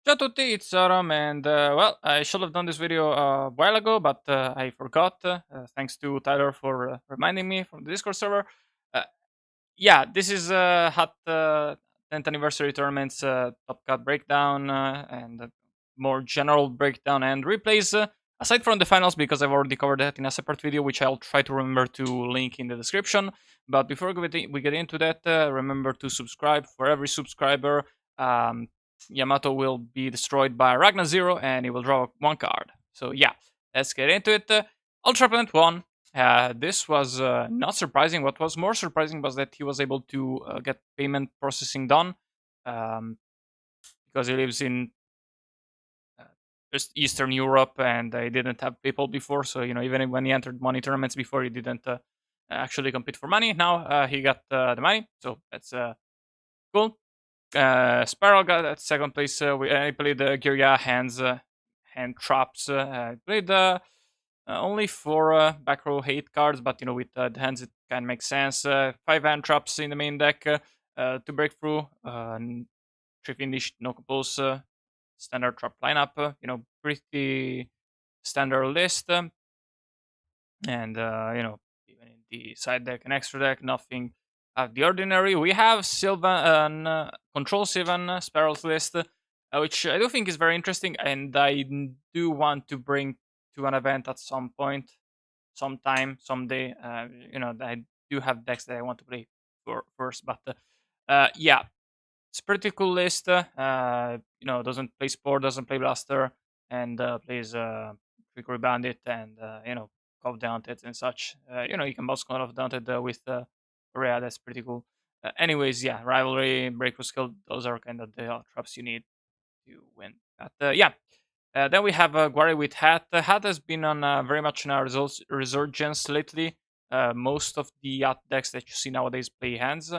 Ciao a tutti, it's Aram, and well, I should have done this video a while ago, but I forgot. Thanks to Tyler for reminding me from the Discord server. Uh, yeah, this is Hot 10th anniversary tournament's top cut breakdown and more general breakdown and replays. Aside from the finals, because I've already covered that in a separate video, which I'll try to remember to link in the description. But before we get into that, remember to subscribe. For every subscriber, um, Yamato will be destroyed by Ragnar Zero, and he will draw one card. So yeah, let's get into it. Ultra Plant 1. This was not surprising. What was more surprising was that he was able to get payment processing done um, because he lives in uh, just Eastern Europe and he didn't have PayPal before. So, even when he entered money tournaments before, he didn't actually compete for money. Now he got the money. So that's cool. Spiral got at second place. He played Geargia hand traps. Played only four back row hate cards, but with the hands it kind of makes sense. Five hand traps in the main deck to break through. Three finish, no compose, standard trap lineup. Pretty standard list. And even in the side deck and extra deck, nothing out of the ordinary. We have Sylvan, Control Sylvan Sparrow's list, which I do think is very interesting, and I do want to bring to an event at some point, sometime, someday. I do have decks that I want to play for first, but yeah, it's a pretty cool list. Doesn't play Spore, doesn't play Blaster, and plays Trickery Bandit and Call of Daunted and such. You can bounce Call of Daunted with Rhea. That's pretty cool. Anyways, yeah, Rivalry, Breakthrough Skill, those are kind of the traps you need to win. But yeah, then we have Guari with Hat. Hat has been on very much in our resurgence lately. Most of the Hat decks that you see nowadays play hands.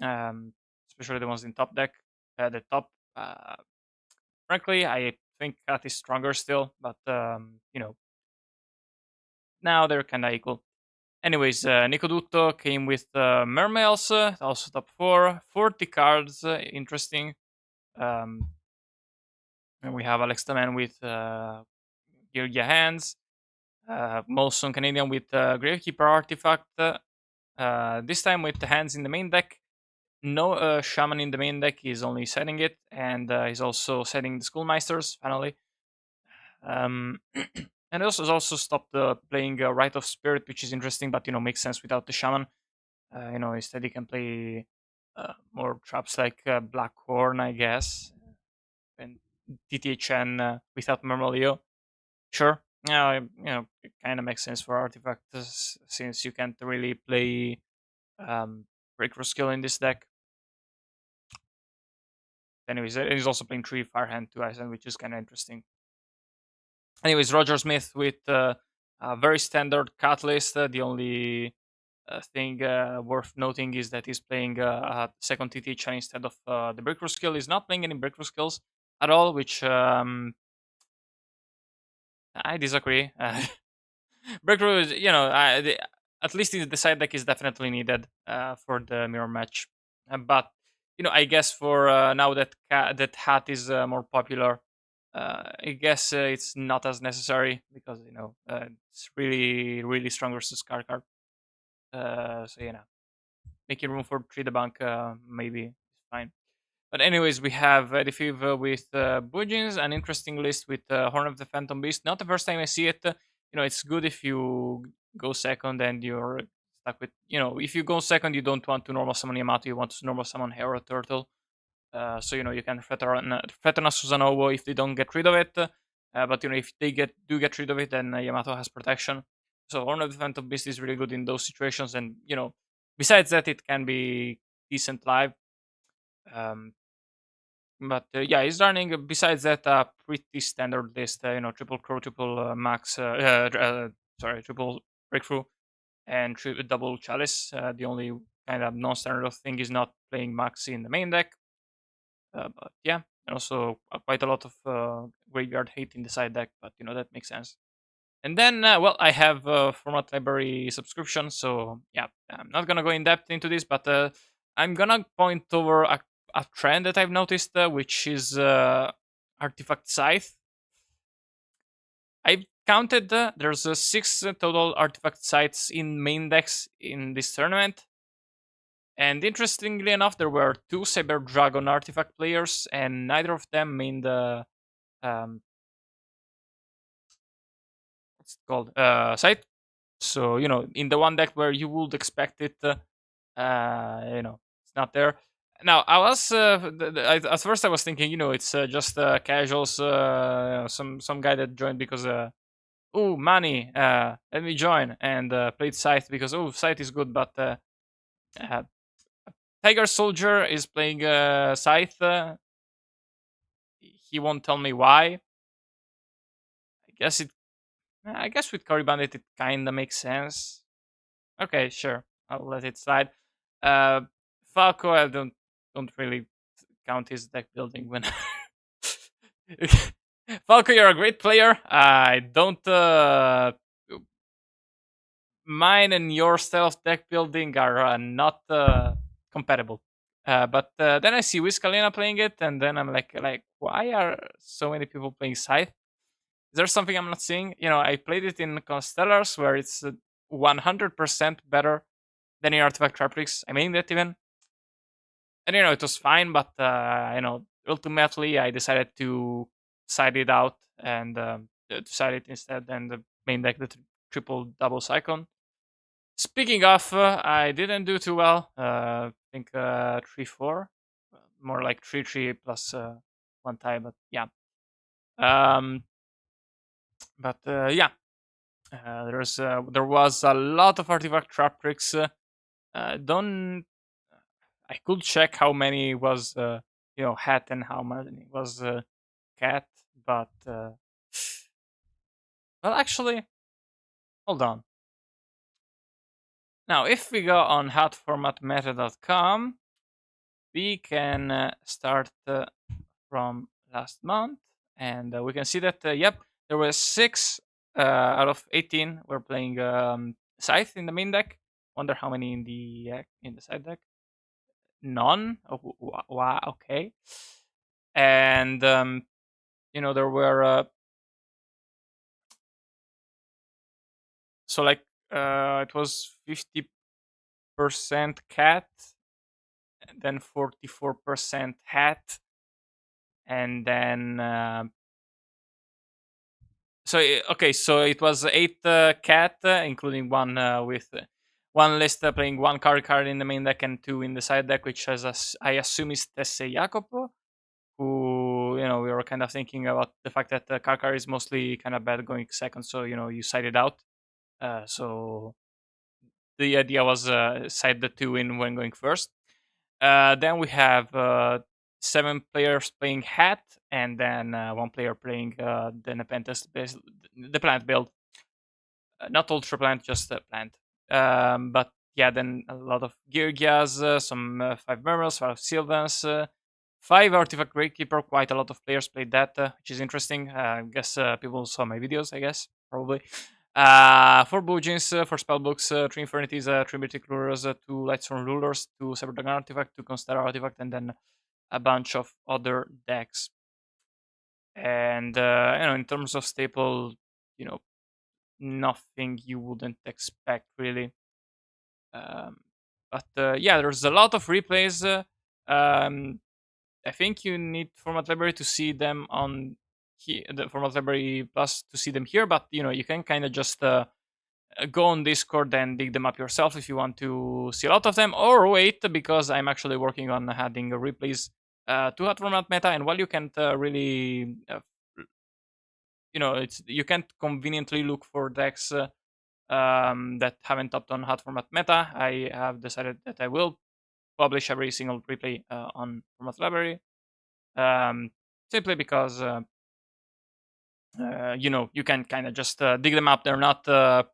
Um, Especially the ones in top deck. The top, frankly, I think Cat is stronger still, but now they're kind of equal. Anyways, Nicodutto came with Mermails, also top 4, 40 cards, interesting. Um, and we have Alex the Man with Geargia Hands, Molson Canadian with Gravekeeper Artifact, this time with the hands in the main deck. No shaman in the main deck. He's only setting it, and he's also setting the schoolmeisters finally. And also stopped playing Rite of Spirit, which is interesting, but makes sense without the shaman. Instead he can play more traps like Black Horn, I guess, and TTHN without Mermail. Sure, yeah, it kind of makes sense for artifacts since you can't really play Breakthrough Skill in this deck. Anyways, he's also playing 3 Firehand 2 Iceland, which is kind of interesting. Anyways, Roger Smith with a very standard cut list. The only thing worth noting is that he's playing a second TT Chan instead of the breakthrough skill. He's not playing any breakthrough skills at all, which I disagree. Breakthrough is, at least in the side deck is definitely needed for the mirror match. But I guess for now that that hat is more popular, I guess it's not as necessary because it's really really strong versus card card. So making room for 3 the bank maybe is fine. But anyways, we have the with Bujins, an interesting list with Horn of the Phantom Beast. Not the first time I see it. It's good if you go second and you're stuck with. If you go second, you don't want to normal summon Yamato. You want to normal summon Hero Turtle. So you can threaten a Susanowo if they don't get rid of it. But if they do get rid of it, then Yamato has protection. So Horn of the Phantom Beast is really good in those situations, and besides that, it can be decent live. Um, but yeah, he's running. Besides that, a pretty standard list. Triple crow, triple max. Sorry, triple breakthrough, and double chalice. The only kind of non-standard thing is not playing max in the main deck. But yeah, and also quite a lot of graveyard hate in the side deck. But that makes sense. And then, well, I have format library subscription, so yeah, I'm not gonna go in depth into this, but I'm gonna point over a trend that I've noticed, which is artifact scythe. I've counted. There's six total artifact sites in main decks in this tournament. And interestingly enough, there were two Cyber Dragon artifact players, and neither of them main the um, what's it called site. So in the one deck where you would expect it, it's not there. Now I was at first I was thinking, it's just casuals, some guy that joined because oh money, let me join, and played Scythe because oh Scythe is good, but uh, Tiger Soldier is playing Scythe. He won't tell me why. I guess it. I guess with Cory Bandit it kinda makes sense. Okay, sure. I'll let it slide. Uh, Falco, I don't really count his deck building when. Falco, you're a great player. I don't. Mine and your style of deck building are not compatible. But then I see Whiskalina playing it, and then I'm like, why are so many people playing Scythe? Is there something I'm not seeing? I played it in Constellars, where it's 100% better than in Artifact Fabrics. I mean that even, and it was fine, but ultimately I decided to side it out and to side it instead, and the main deck the triple double cyclone. Speaking of, I didn't do too well. I think 3-4, more like 3-3 plus one tie, but yeah. Um, but yeah, there was a lot of artifact trap tricks. Don't I could check how many was hat and how many was cat, but well, actually, hold on. Now, if we go on hatformatmeta.com, we can start from last month, and we can see that yep, there were 6 out of 18 were playing Scythe in the main deck. Wonder how many in the side deck. None. Oh, wow. Okay. And there were so like it was 50% cat, and then 44% hat, and then okay, so it was 8 cat, including one with one list playing one card in the main deck and 2 in the side deck, which I assume is Tesse Jacopo, who we were kind of thinking about the fact that Karkar is mostly kind of bad going second, so you side it out. So the idea was side the 2 in when going first. Then we have 7 players playing hat, and then 1 player playing the Nepenthes, the plant build. Not ultra plant, just plant. But yeah, then a lot of Geargias, some 5 Mermails, 5 Sylvans, 5 Artifact Gravekeeper. Quite a lot of players played that, which is interesting. I guess people saw my videos, I guess, probably. 4 Bujins, 4 Spellbooks, 3 Infernities, 3 Mythic Rulers, 2 Lightstorm Rulers, 2 Cyber Dragon Artifact, 2 Constellar Artifact, and then a bunch of other decks. And in terms of staple, nothing you wouldn't expect really. Um, but yeah, there's a lot of replays. I think you need Format Library to see them on here, the Format Library Plus to see them here. But you can kind of just go on Discord and dig them up yourself if you want to see a lot of them, or wait, because I'm actually working on adding replays to Hot Format Meta. And while you can't really, you can't conveniently look for decks that haven't topped on Hot Format Meta, I have decided that I will publish every single replay on Format Library, simply because you can kind of just dig them up. They're not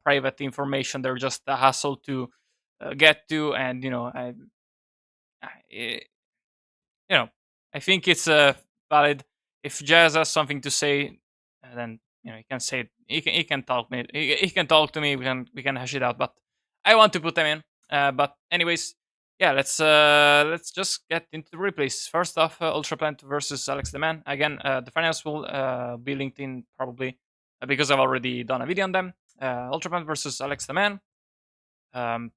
private information. They're just a hassle to get to, and I I think it's valid. If Jazz has something to say, then he can say it. He can talk me. He can talk to me. We can hash it out. But I want to put them in. But anyways, yeah, let's just get into the replays. First off, Ultra Plant versus Alex the Man. Again, the finals will be linked in probably because I've already done a video on them. Ultra Plant versus Alex the Man. Um,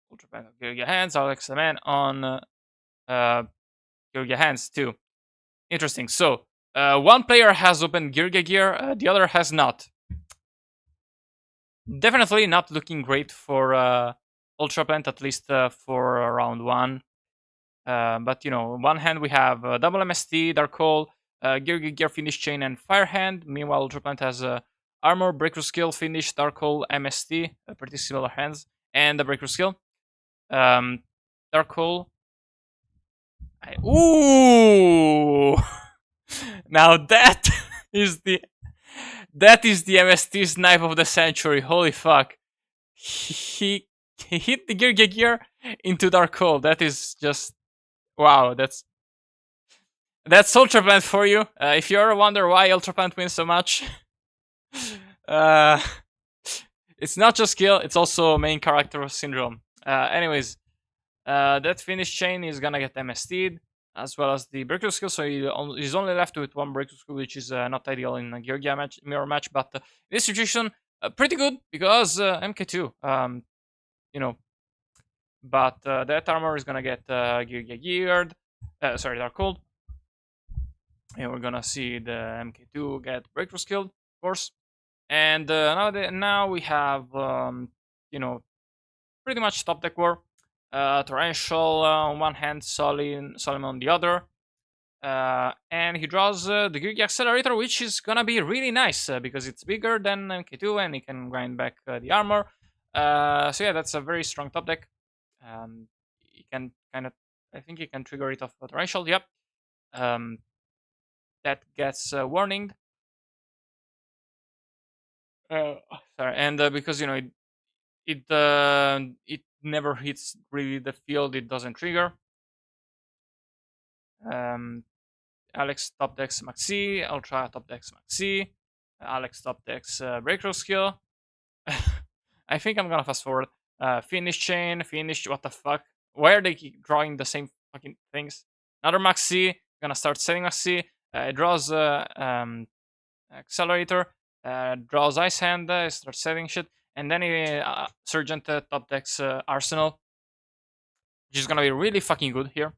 Ultra Plant Geargia Hands, Alex the Man on Geargia Hands too. Interesting. So one player has opened Geargia Gear, the other has not. Definitely not looking great for Ultra Plant, at least for round one. But you know, on one hand we have double MST, Dark Hole, Gear Finish Chain, and Fire Hand. Meanwhile, Ultraplant has Armor, Breakthrough Skill, Finish, Dark Hole, MST, pretty similar hands, and the Breakthrough Skill. Um, Dark Hole. Ooh! Now that is the MST's knife of the century. Holy fuck! He hit the Gear into Dark Hole. That is just wow. That's Ultraplant for you. If you ever wonder why Ultraplant wins so much, uh, it's not just skill, it's also main character syndrome. Anyways, that finish chain is gonna get MST'd, as well as the breakthrough skill, so he's only left with one breakthrough skill, which is not ideal in a Geargia match, mirror match, but in this situation, pretty good, because MK2, you know, but that armor is gonna get Geargia geared, sorry, Dark Cold, and we're gonna see the MK2 get breakthrough skill, of course. And now we have you know, pretty much top deck war. Torrential on one hand, Solim on the other. And he draws the Geargia Accelerator, which is gonna be really nice because it's bigger than MK2 and he can grind back the armor. So yeah, that's a very strong top deck. He can kind of, I think he can trigger it off Torrential. Yep. Um, that gets warning. Uh, Sorry, and because you know it never hits really the field, it doesn't trigger. Um, Alex top decks Maxi, Ultra top decks Maxi, Alex top decks Breakthrough skill. I think I'm gonna fast forward. Finish chain, finish. What the fuck? Why are they keep drawing the same fucking things? Another Maxi. Gonna start setting Maxi. It draws Accelerator. Draws Ice Hand. Starts setting shit, and then he Sergeant top decks Arsenal, which is gonna be really fucking good here.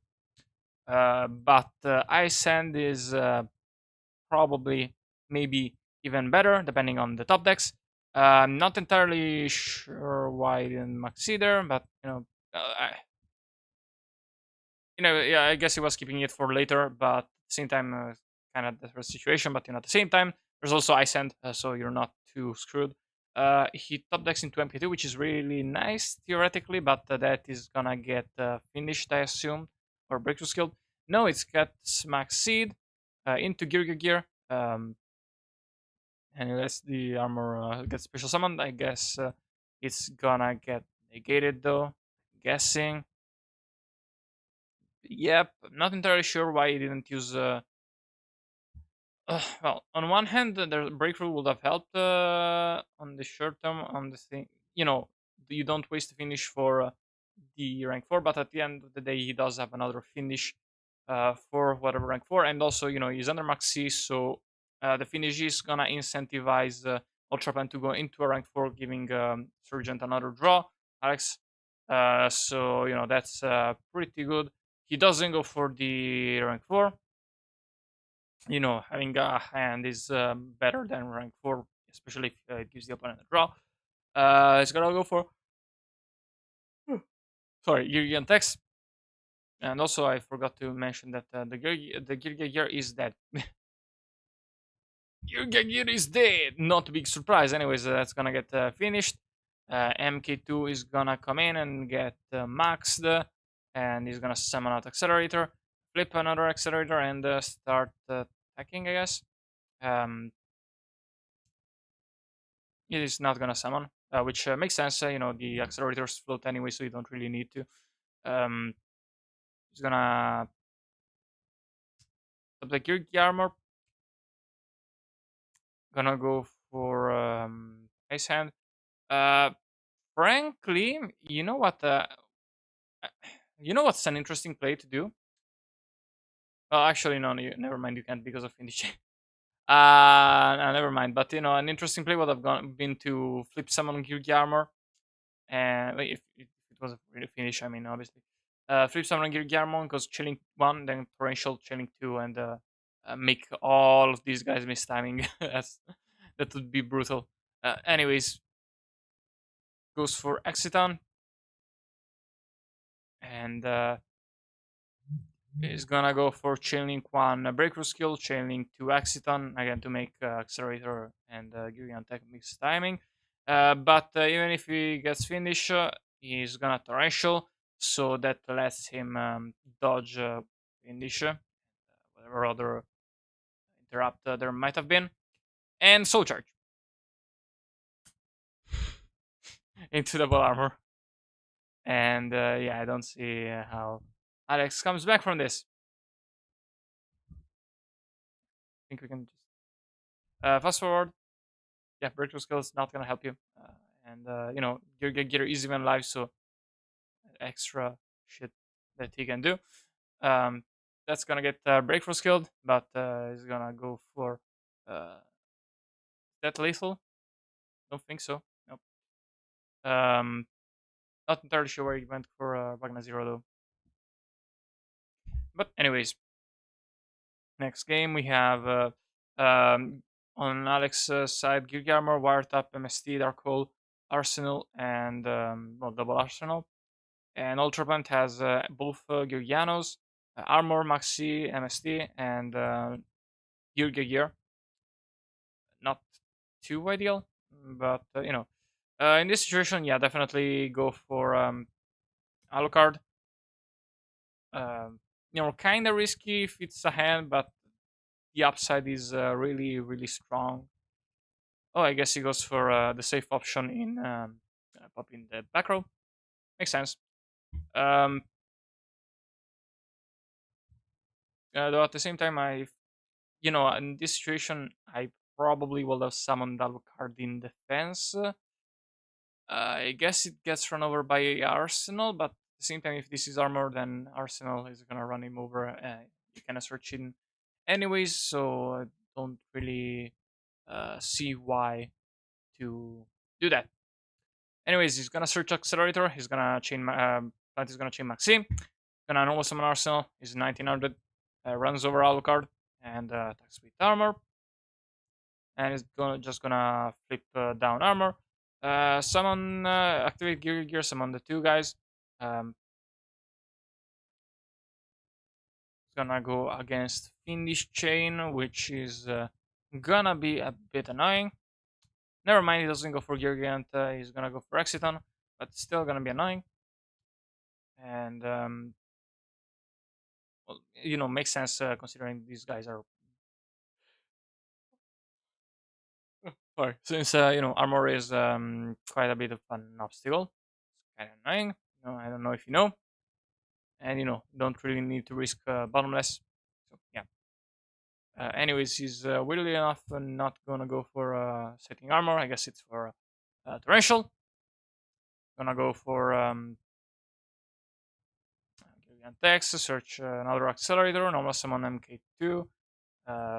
But Ice Hand is probably maybe even better depending on the top decks. I'm not entirely sure why I didn't Maxi there, but you know, yeah, I guess he was keeping it for later. But at the same time, kind of the first situation. But you know, at the same time, there's also Ice Hand, so you're not too screwed. He top decks into MK2, which is really nice theoretically, but that is gonna get finished, I assume, or breakthrough skill. No, it's got Smack Seed into Gear. And unless the armor gets special summoned, I guess it's gonna get negated though. Guessing. Yep, I'm not entirely sure why he didn't use well, on one hand, the breakthrough would have helped on the short term. On the thing, you know, you don't waste a finish for the rank 4, but at the end of the day, he does have another finish for whatever rank 4, and also, you know, he's under max C, so the finish is gonna incentivize Ultrapan to go into a rank 4, giving Sergeant another draw. Alex, so you know that's pretty good. He doesn't go for the rank 4, you know, having a hand is better than rank 4, especially if it gives the opponent a draw. It's gonna go for sorry, Geargia text. And also, I forgot to mention that the Geargia gear is dead. Geargia gear is dead. Not a big surprise. Anyways, that's gonna get finished. MK2 is gonna come in and get maxed, and he's gonna summon out accelerator, flip another accelerator, and start attacking. I guess. Um, it is not gonna summon, which makes sense. You know, the accelerators float anyway, so you don't really need to. Um, he's gonna the Gear armor. Gonna go for Ice Hand. Uh, frankly, you know what? Uh, you know what's an interesting play to do? Well, actually, no, never mind. You can't because of Finish. No, never mind. But an interesting play would have been to flip summon Geargia armor, and if it was a really finish, I mean, obviously, flip summon Geargia armor goes chilling one, then torrential chilling two, and make all of these guys miss timing. That would be brutal. Anyways, goes for Exiton, and is gonna go for Chainlink 1 Breakthrough Skill, Chainlink 2 Exiton, again to make Accelerator and Gurion Tech mix timing. But even if he gets finished, he's gonna Torrential, so that lets him dodge finish, whatever other interrupt there might have been, and Soul Charge into double armor. And yeah, I don't see how Alex comes back from this. I think we can just fast forward. Yeah, breakthrough skill is not gonna help you. And you're gonna get easy when live, so extra shit that he can do. Um, that's gonna get breakthrough skilled, but he's gonna go for that lethal. Don't think so. Nope. Um, not entirely sure where he went for Magna Zero though. But anyways, next game we have on Alex's side Gear Armor, Wiretap, MST, Dark Hole, Arsenal, and well, double Arsenal. And Ultraband has both Geargianos, Armor, Maxi, MST, and Geargia gear. Not too ideal, but in this situation, yeah, definitely go for Alucard. Um, kind of risky if it's a hand, but the upside is really, really strong. Oh, I guess he goes for the safe option in popping the back row. Makes sense. Um, though at the same time, in this situation, I probably will have summoned Alucard in defense. I guess it gets run over by Arsenal, but at the same time, if this is armor, then Arsenal is gonna run him over. You can search in anyways, so I don't really see why to do that. Anyways, he's gonna search Accelerator. He's gonna chain. Plant is gonna chain Maxim. Gonna normal summon Arsenal. He's 1900. Runs over Alucard and attacks with armor. And it's gonna flip down armor. Summon activate gear. Summon the two guys. Um, it's gonna go against Fiendish Chain, which is gonna be a bit annoying. Never mind, he doesn't go for Geargia, he's gonna go for Exiton, but still gonna be annoying. And well, makes sense considering these guys are. Sorry, since armor is quite a bit of an obstacle. It's kind of annoying. I don't know if you know, and don't really need to risk bottomless. So yeah. Anyways, he's weirdly enough not gonna go for setting armor. I guess it's for torrential. Gonna go for text, search another accelerator, normal summon MK2,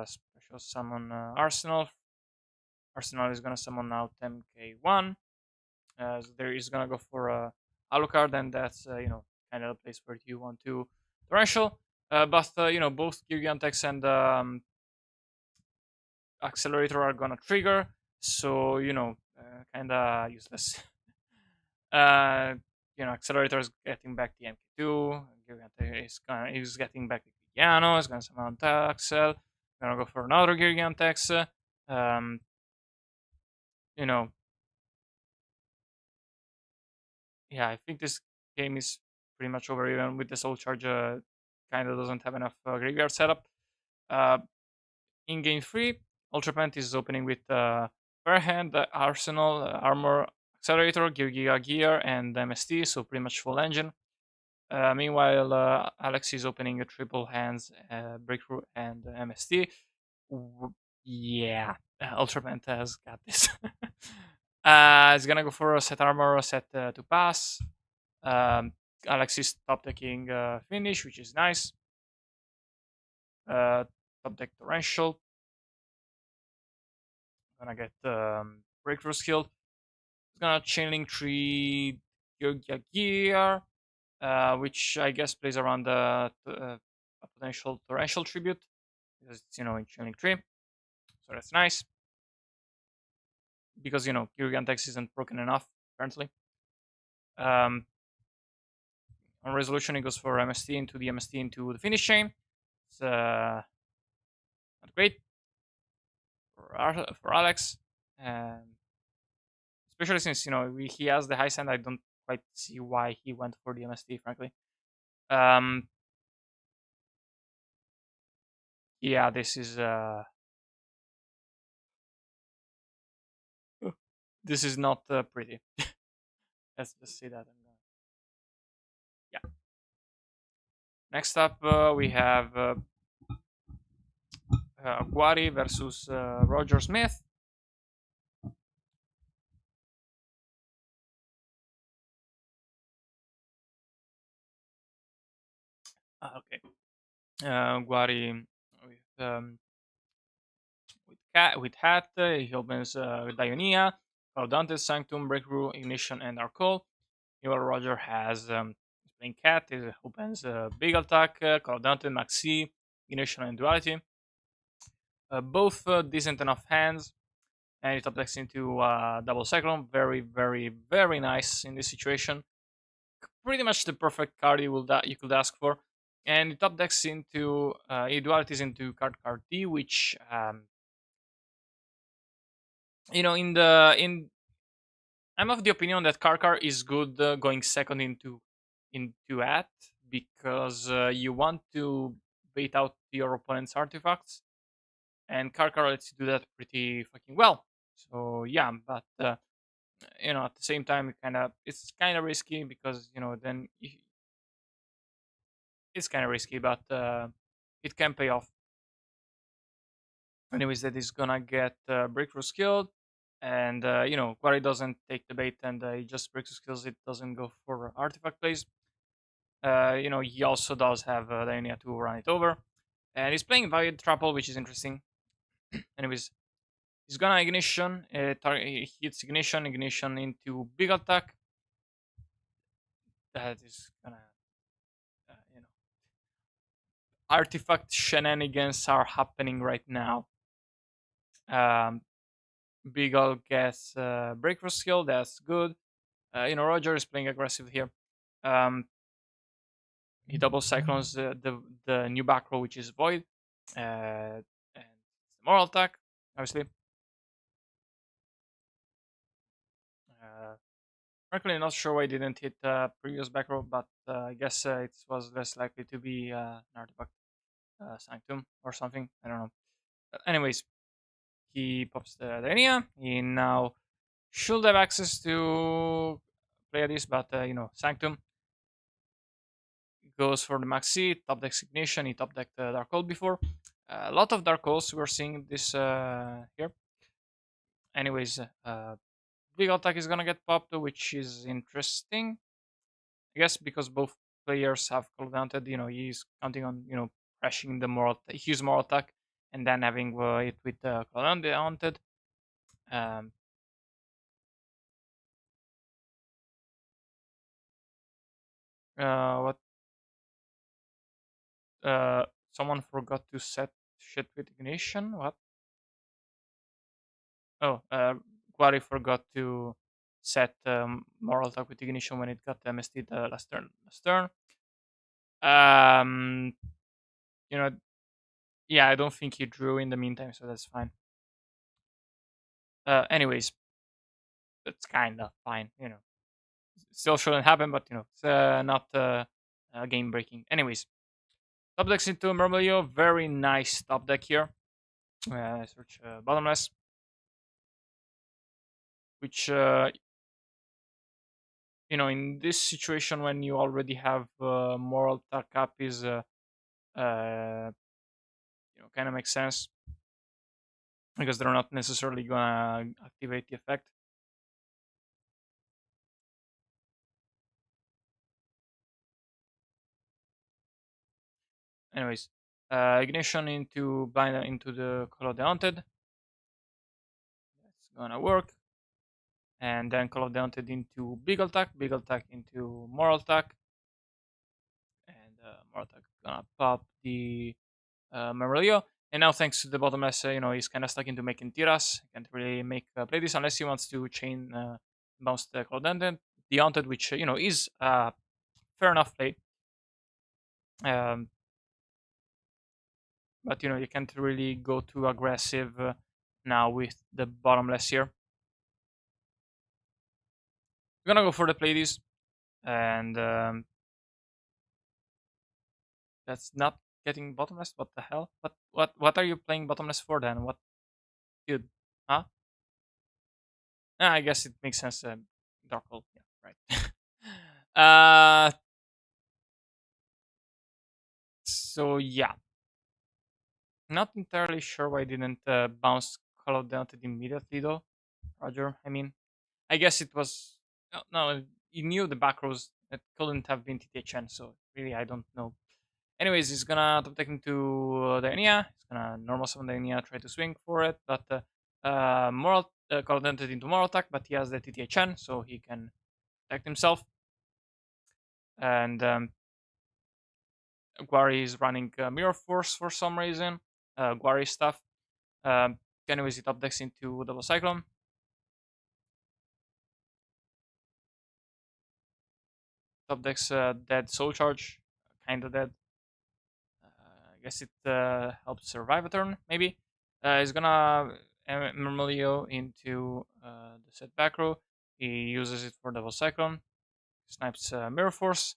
special summon Arsenal. Arsenal is gonna summon out MK1. So there is gonna go for Alucard, and that's kind of the place where you want to torrential. But both Gigantex and Accelerator are gonna trigger, so kind of useless. uh, Accelerator is getting back the MK2. He's getting back the Giano. He's gonna summon Axel. Gonna go for another Gigantex. Um, you know, yeah, I think this game is pretty much over. Even with the Soul Charge, kind of doesn't have enough graveyard setup. Uh, in game three, Ultrapant is opening with Fairhand, Arsenal, Armor, Accelerator, Geargia Gear, and MST, so pretty much full engine. Meanwhile, Alex is opening a triple hands, Breakthrough, and MST. Yeah, Ultrapant has got this. It's gonna go for a set armor, set to pass. Um, Alexis top decking finish, which is nice. Top deck torrential. Gonna get breakthrough skill. It's gonna chainlink tree Geargia gear, which I guess plays around a potential torrential tribute because it's in chainlink tree, so that's nice because Geargia Tex isn't broken enough apparently. Um, on resolution, it goes for MST into the MST into the finish chain. It's not great for Alex, um, especially since he has the high send. I don't quite see why he went for the MST, frankly. Um, yeah, this is not pretty. Let's just say that. Yeah. Next up, we have Guari versus Roger Smith. Okay. Guari with with Hat, he opens Dionia, Dante, Sanctum, Breakthrough, Ignition, and Arcole. Meanwhile, Roger has he's playing Cat, he opens Big Attack, Dante, Maxi, Ignition, and Duality. Both decent enough hands, and it top decks into Double Cyclone. Very, very, very nice in this situation. Pretty much the perfect card you could ask for. And it top decks into dualities into card D, which in I'm of the opinion that Karkar is good going second into at because you want to bait out your opponent's artifacts, and Karkar lets you do that pretty fucking well. So yeah, but at the same time, it's kind of risky because it's kind of risky, but it can pay off. Anyways, that is gonna get breakthrough skilled, and Quarry doesn't take the bait, and he just breakthrough skills. It doesn't go for artifact plays. He also does have Diania to run it over, and he's playing Void Trample, which is interesting. Anyways, he's gonna ignition. He hits ignition into big attack. That is gonna, you know, artifact shenanigans are happening right now. Um, Beagle gets breakthrough skill. That's good. Roger is playing aggressive here. Um, he double cyclones the new back row, which is void, and it's the moral attack, obviously. Uh, Frankly, not sure why I didn't hit previous back row, but I guess it was less likely to be an artifact sanctum or something. I don't know. But anyways, he pops the Denia. He now should have access to play this, but sanctum goes for the maxi top deck ignition. He top decked Dark Hole before. A lot of Dark Holes we're seeing this here. Anyways, big attack is gonna get popped, which is interesting. I guess because both players have Call Daunted, he's counting on crashing the his moral attack, and then having it with Call Daunted. Um, what? Someone forgot to set shit with ignition. What? Oh, Quarry forgot to set moral attack with ignition when it got MST the last turn. Um, you know, yeah, I don't think he drew in the meantime, so that's fine. Anyways, that's kind of fine. Still shouldn't happen, but it's not game breaking. Anyways, top decks into Mermail, very nice top deck here. Search bottomless, which in this situation when you already have moral attack up is uh, kind of makes sense because they're not necessarily gonna activate the effect. Anyways, ignition into blind into the Call of the Haunted. That's gonna work. And then Call of the Haunted into big attack into moral attack, and moral attack gonna pop the Mermail. And now, thanks to the bottomless, he's kind of stuck into making tiras. Can't really make play this unless he wants to chain bounce the Call of the Haunted, which is fair enough play. Um, but you can't really go too aggressive now with the bottomless here. We're gonna go for the Pleiades, and that's not getting bottomless. What the hell? What are you playing bottomless for then? What, dude? Huh? I guess it makes sense. Dark hole. Yeah, right. uh. So yeah, not entirely sure why I didn't bounce Call of Duty immediately though, Roger. I mean, I guess it was no, he knew the back rows that couldn't have been TTHN, so really I don't know. Anyways, he's gonna top deck into the Enya. He's gonna normal summon the Enya, try to swing for it, but moral Call of Duty into moral attack, but he has the TTHN, so he can protect himself. And Guari is running Mirror Force for some reason. Guari stuff. Um, anyways, he top decks into Double Cyclone. Top decks dead Soul Charge, kinda dead. I guess it helps survive a turn, maybe. He's gonna Mermail into the set back row. He uses it for Double Cyclone. Snipes Mirror Force.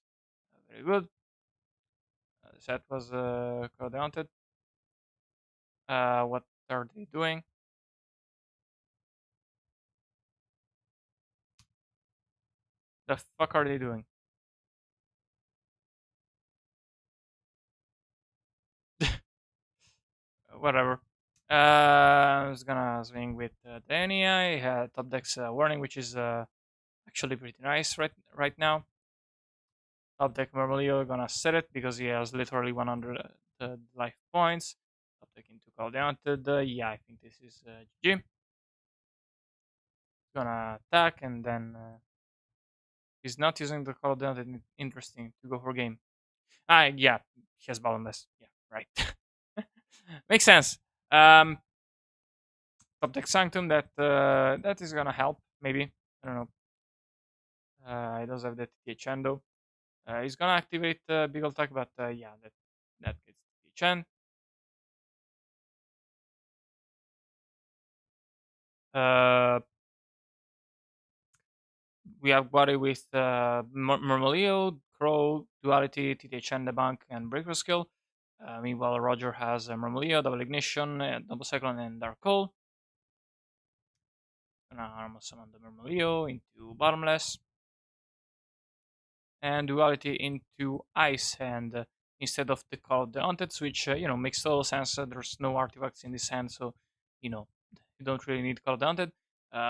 Very good. The set was Haunted. What are they doing? The fuck are they doing? Whatever. I was gonna swing with Danny. I had top decks warning, which is actually pretty nice right now. Top deck Mermail gonna set it because he has literally 100 life points. Top deck into Call down to the yeah. I think this is GG. Gonna attack and then he's not using the Call down. Interesting to go for game. Yeah, he has bottomless. Yeah, right. Makes sense. Um, Top deck Sanctum, that is gonna help maybe. I don't know. He does have that THN though. He's gonna activate big attack, but yeah, that gets THN. Uh, we have Guari with Mermalio, Crow, Duality, TTHN, the Bank, and Breaker Skill. Meanwhile, Roger has Mermalio, Double Ignition, Double Cyclone, and Dark Hole. Gonna armor summon the Mermalio into Bottomless. And Duality into Ice Hand instead of the Call of the Haunted, which makes total sense. There's no artifacts in this hand, so you don't really need Call of the Haunted.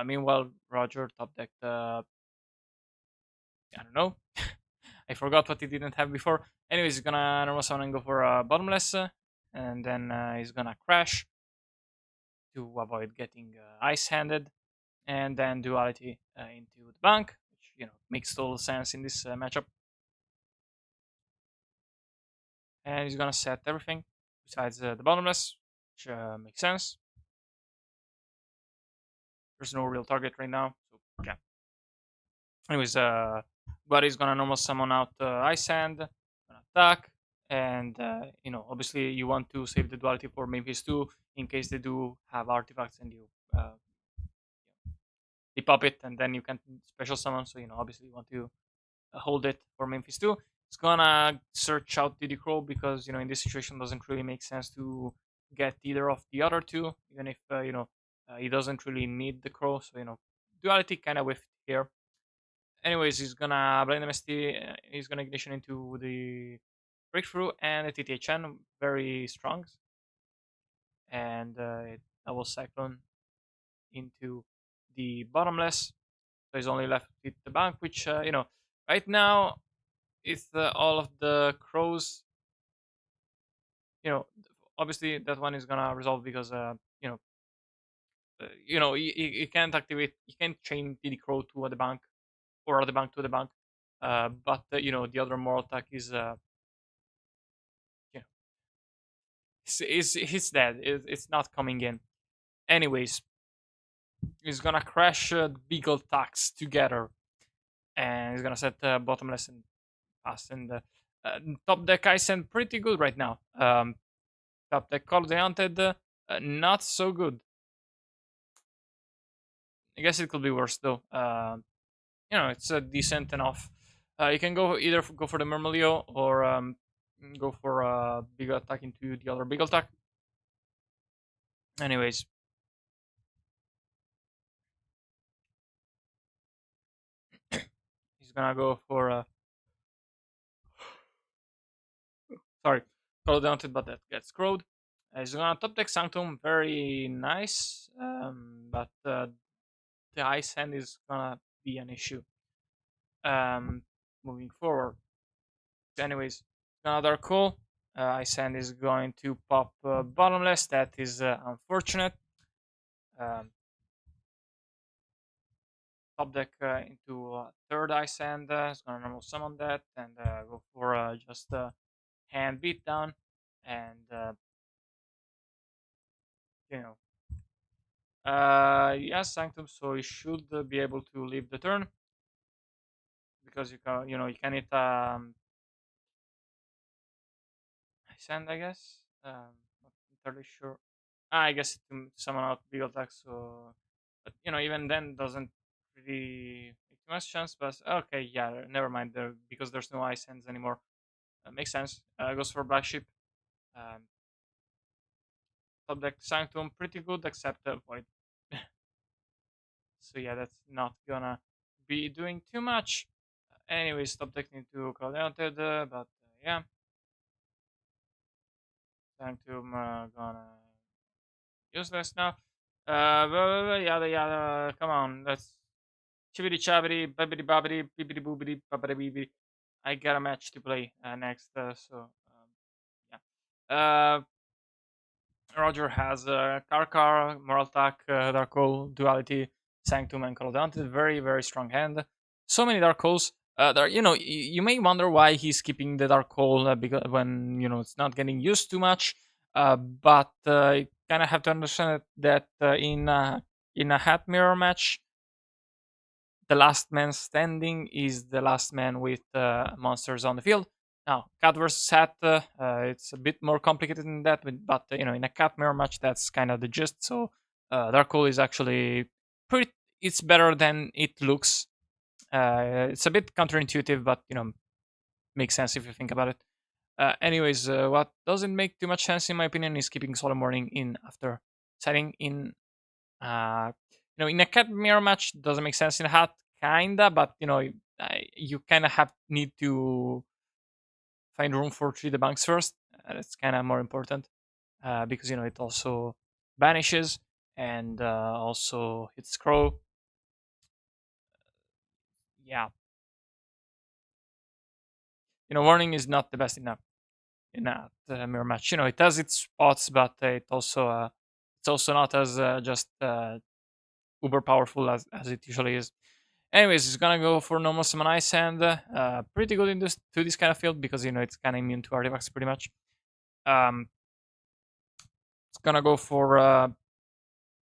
Meanwhile, Roger top decked. I don't know. I forgot what he didn't have before. Anyways, he's gonna normal summon and go for bottomless, and then he's gonna crash to avoid getting ice handed, and then duality into the bank, which makes total sense in this matchup. And he's gonna set everything besides the bottomless, which makes sense. There's no real target right now, so yeah. Anyways, Buddy's gonna normal summon out Ice Hand, gonna attack, and obviously you want to save the duality for main phase 2 in case they do have artifacts and you they pop it and then you can special summon. So obviously you want to hold it for main phase 2. It's gonna search out Diddy Crow because in this situation doesn't really make sense to get either of the other two, even if he doesn't really need the Crow. So duality kind of whiffed here. Anyways, he's gonna blind MST. He's gonna ignition into the breakthrough and the TTHN, very strong, and double cyclone into the bottomless. So he's only left with the bank, which right now, with all of the crows you know, obviously that one is gonna resolve because you can't activate, you can't chain TD Crow to the bank or the bank to the bank. But the other moral attack is you know is he's dead. It's not coming in. Anyways, he's gonna crash Beagle attacks together, and he's gonna set bottomless and pass. And top deck I send pretty good right now. Top deck Call of the Haunted, not so good. I guess it could be worse though. It's decent enough. You can go either go for the Mermail or go for a big attack into the other big attack. Anyways, he's gonna go for sorry, Call of the Haunted, but that gets screwed. He's gonna top deck Sanctum, very nice, but the ice hand is gonna be an issue. Um, moving forward. Anyways, another cool. Ice hand is going to pop bottomless. That is unfortunate. Um, top deck into third ice hand. It's gonna normal summon that and go for just hand beatdown and you know yes, Sanctum, so you should be able to leave the turn because you can hit send, I guess. Not entirely sure. I guess to summon out big attacks, so but even then doesn't really make too much chance. But okay, yeah, never mind there because there's no ice hands anymore. Makes sense. Goes for black sheep. Um, Top deck Sanctum pretty good except void. So yeah, that's not gonna be doing too much. Anyways, top deck need to call out it, but yeah, Sanctum gonna useless now. Yada yada. Come on, let's chibbity chabbity, bibbity bobbity, bibbity boobity, babbity beebity. I got a match to play next, so yeah. Roger has Karkar, Moral Attack, Dark Hole, Duality, Sanctum, and Colodante. Very, very strong hand. So many Dark Holes. You may wonder why he's keeping the Dark Hole because when it's not getting used too much. But you kind of have to understand that in a hat mirror match, the last man standing is the last man with monsters on the field. Now, cat versus hat, it's a bit more complicated than that, but in a cat mirror match, that's kind of the gist. So, Dark Hole is actually pretty. It's better than it looks. It's a bit counterintuitive, but makes sense if you think about it. Anyways, what doesn't make too much sense in my opinion is keeping Solemn Warning in after setting in uh, in a cat mirror match doesn't make sense in a hat, kinda, but you kind of have need to find room for three debunks first. That's kind of more important because it also banishes and also hits crow. Yeah, warning is not the best in a mirror match. It has its spots, but it's also not as just uber powerful as it usually is. Anyways, it's gonna go for normal summon ice hand. Pretty good in this kind of field because it's kind of immune to artifacts pretty much. Um, it's gonna go for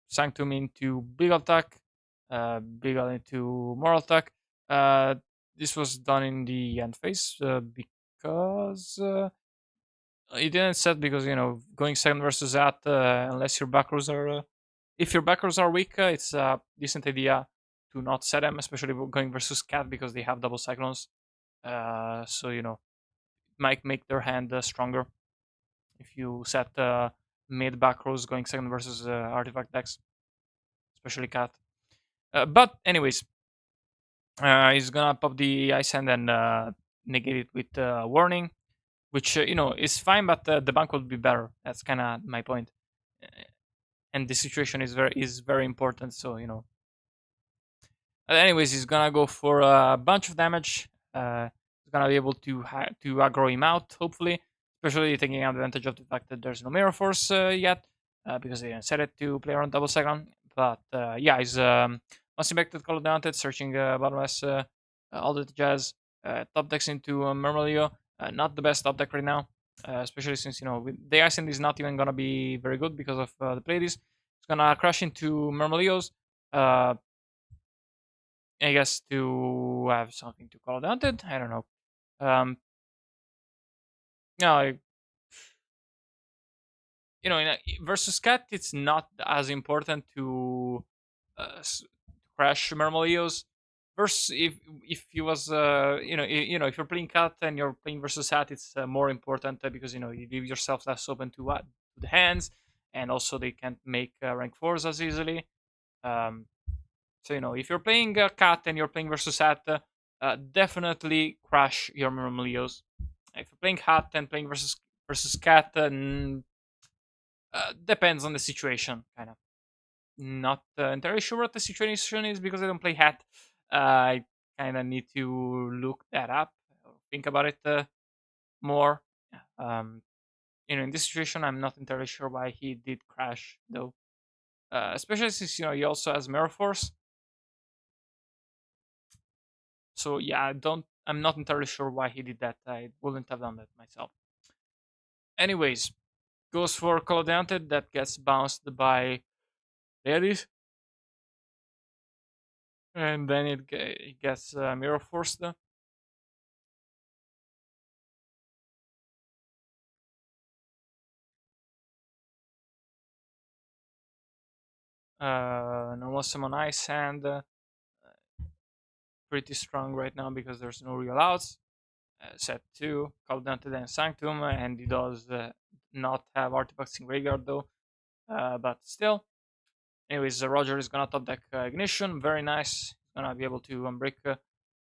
Sanctum into big attack, big into moral attack. Uh, this was done in the end phase because it didn't set because going second versus that unless your back rows are if your back rows are weak, it's a decent idea to not set them, especially going versus cat because they have double cyclones. So might make their hand stronger if you set mid back rows going second versus artifact decks, especially cat. But anyways, he's gonna pop the ice hand and negate it with warning, which is fine, but the bank would be better. That's kind of my point. And the situation is very important. So anyways, he's gonna go for a bunch of damage. He's gonna be able to aggro him out, hopefully, especially taking advantage of the fact that there's no Mirror Force yet, because they didn't set it to play around double second. But yeah, he's most impacted Call of the Haunted, searching bottomless, all the jazz, top decks into Mermail. Not the best top deck right now, especially since the Icing is not even gonna be very good because of the Pleiades. It's gonna crash into Mermalios. Uh, I guess to have something to Call of the Haunted. I don't know. Um, no, in versus cat, it's not as important to crash Mermalios. Versus if you was if you're playing cat and you're playing versus cat, it's more important because you leave yourself less open to the hands, and also they can't make rank fours as easily. Um, so if you're playing cat and you're playing versus cat, definitely crash your Mermalios. If you're playing hat and playing versus cat, depends on the situation, kind of. Not entirely sure what the situation is because I don't play hat. I kind of need to look that up or think about it more. Um, in this situation, I'm not entirely sure why he did crash though. Especially since he also has Mirror Force. So yeah, I'm not entirely sure why he did that. I wouldn't have done that myself. Anyways, goes for Call of the Haunted that gets bounced by Ladies, and then it gets Mirror Force. Normal summon Ice Hand, pretty strong right now because there's no real outs. Set 2, Call down to the Sanctum, and he does not have artifacts in Graveyard though, but still. Anyways, Roger is gonna top deck Ignition, very nice. He's gonna be able to unbreak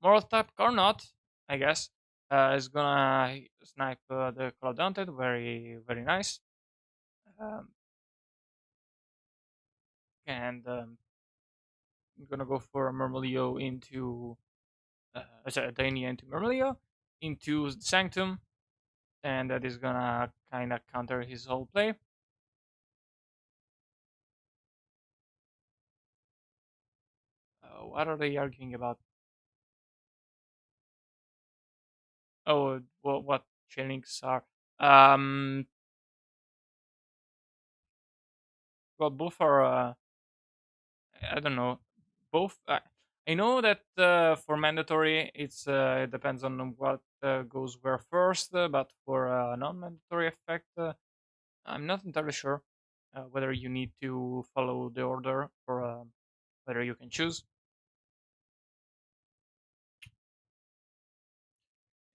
Moral Tap or not, I guess. He's gonna snipe the Call Daunted, very, very nice. Um, and I'm gonna go for Murmulio into Dania into Mermail into Sanctum, and that is gonna kind of counter his whole play. What are they arguing about? Oh, what chainlinks are? Um, well, both are. I don't know. Both. I know that for mandatory, it depends on what goes where first, but for non-mandatory effect, I'm not entirely sure whether you need to follow the order or whether you can choose.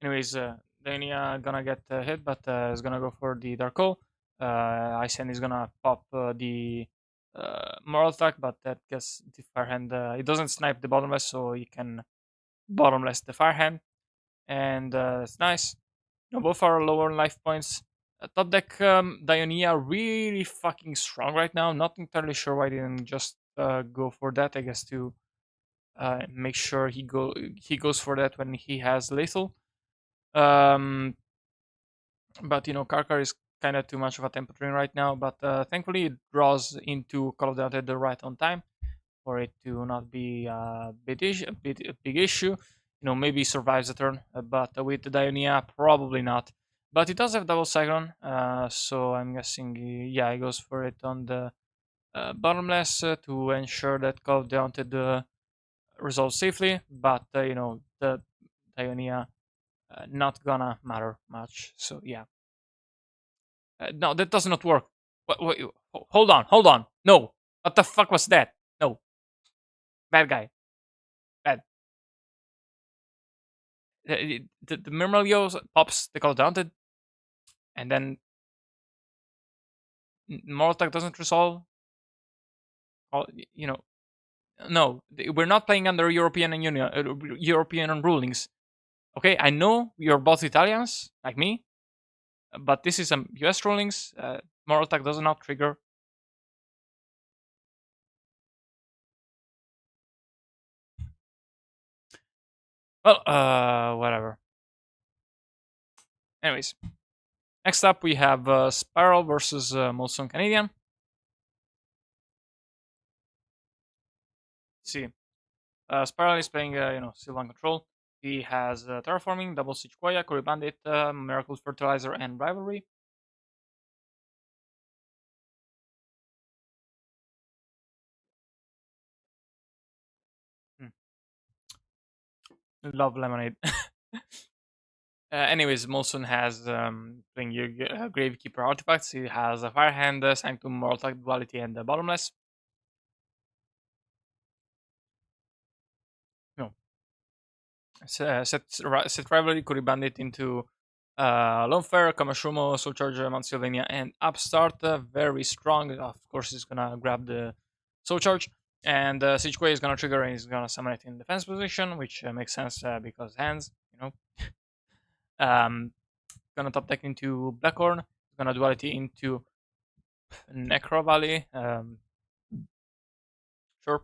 Anyways, Dania gonna get hit, but is gonna go for the Dark Hole. Isen is gonna pop the Moral Attack, but that gets the Firehand. It doesn't snipe the Bottomless, so you can Bottomless the Firehand, and it's nice. Both are lower in life points. Top deck Dionia really fucking strong right now. Not entirely sure why they didn't just go for that. I guess to make sure he goes for that when he has lethal. Um, but Karkar is kind of too much of a tempo drain right now. But thankfully, it draws into Call of Duty at the right on time for it to not be a big issue. Maybe survives the turn, but with the Dionia, probably not. But it does have double Cyclone, so I'm guessing, yeah, he goes for it on the bottomless to ensure that Call of Duty resolves safely. But the Dionia not gonna matter much. So yeah. No, that does not work. What, hold on, hold on. No. What the fuck was that? No. Bad guy. Bad. The Mermail pops the Call Daunted, and then Mortal doesn't resolve. All, no, we're not playing under European rulings. Okay, I know you're both Italians, like me, but this is some US rulings. Mortal does not trigger. Well, whatever. Anyways, Next up, we have Spiral versus Molson Canadian. Let's see, Spiral is playing, Sylvan Control. He has Terraforming, Double Siege Koya, Cory Bandit, Miracle Fertilizer, and Rivalry. Hmm. Love Lemonade. Anyways, Molson has playing Gravekeeper artifacts. He has a Firehand, Sanctum, Mortal Duality, and Bottomless. No, set Rivalry, Cory Bandit into Lone Fair, Kamashumo, Soul Charger, Mount Sylvania, and Upstart. Very strong. Of course, he's gonna grab the Soul Charge. And Siege Quay is gonna trigger and he's gonna summon it in defense position, which makes sense because hands, you know. Um, gonna top deck into Blackhorn, gonna duality into Necro Valley. Sure,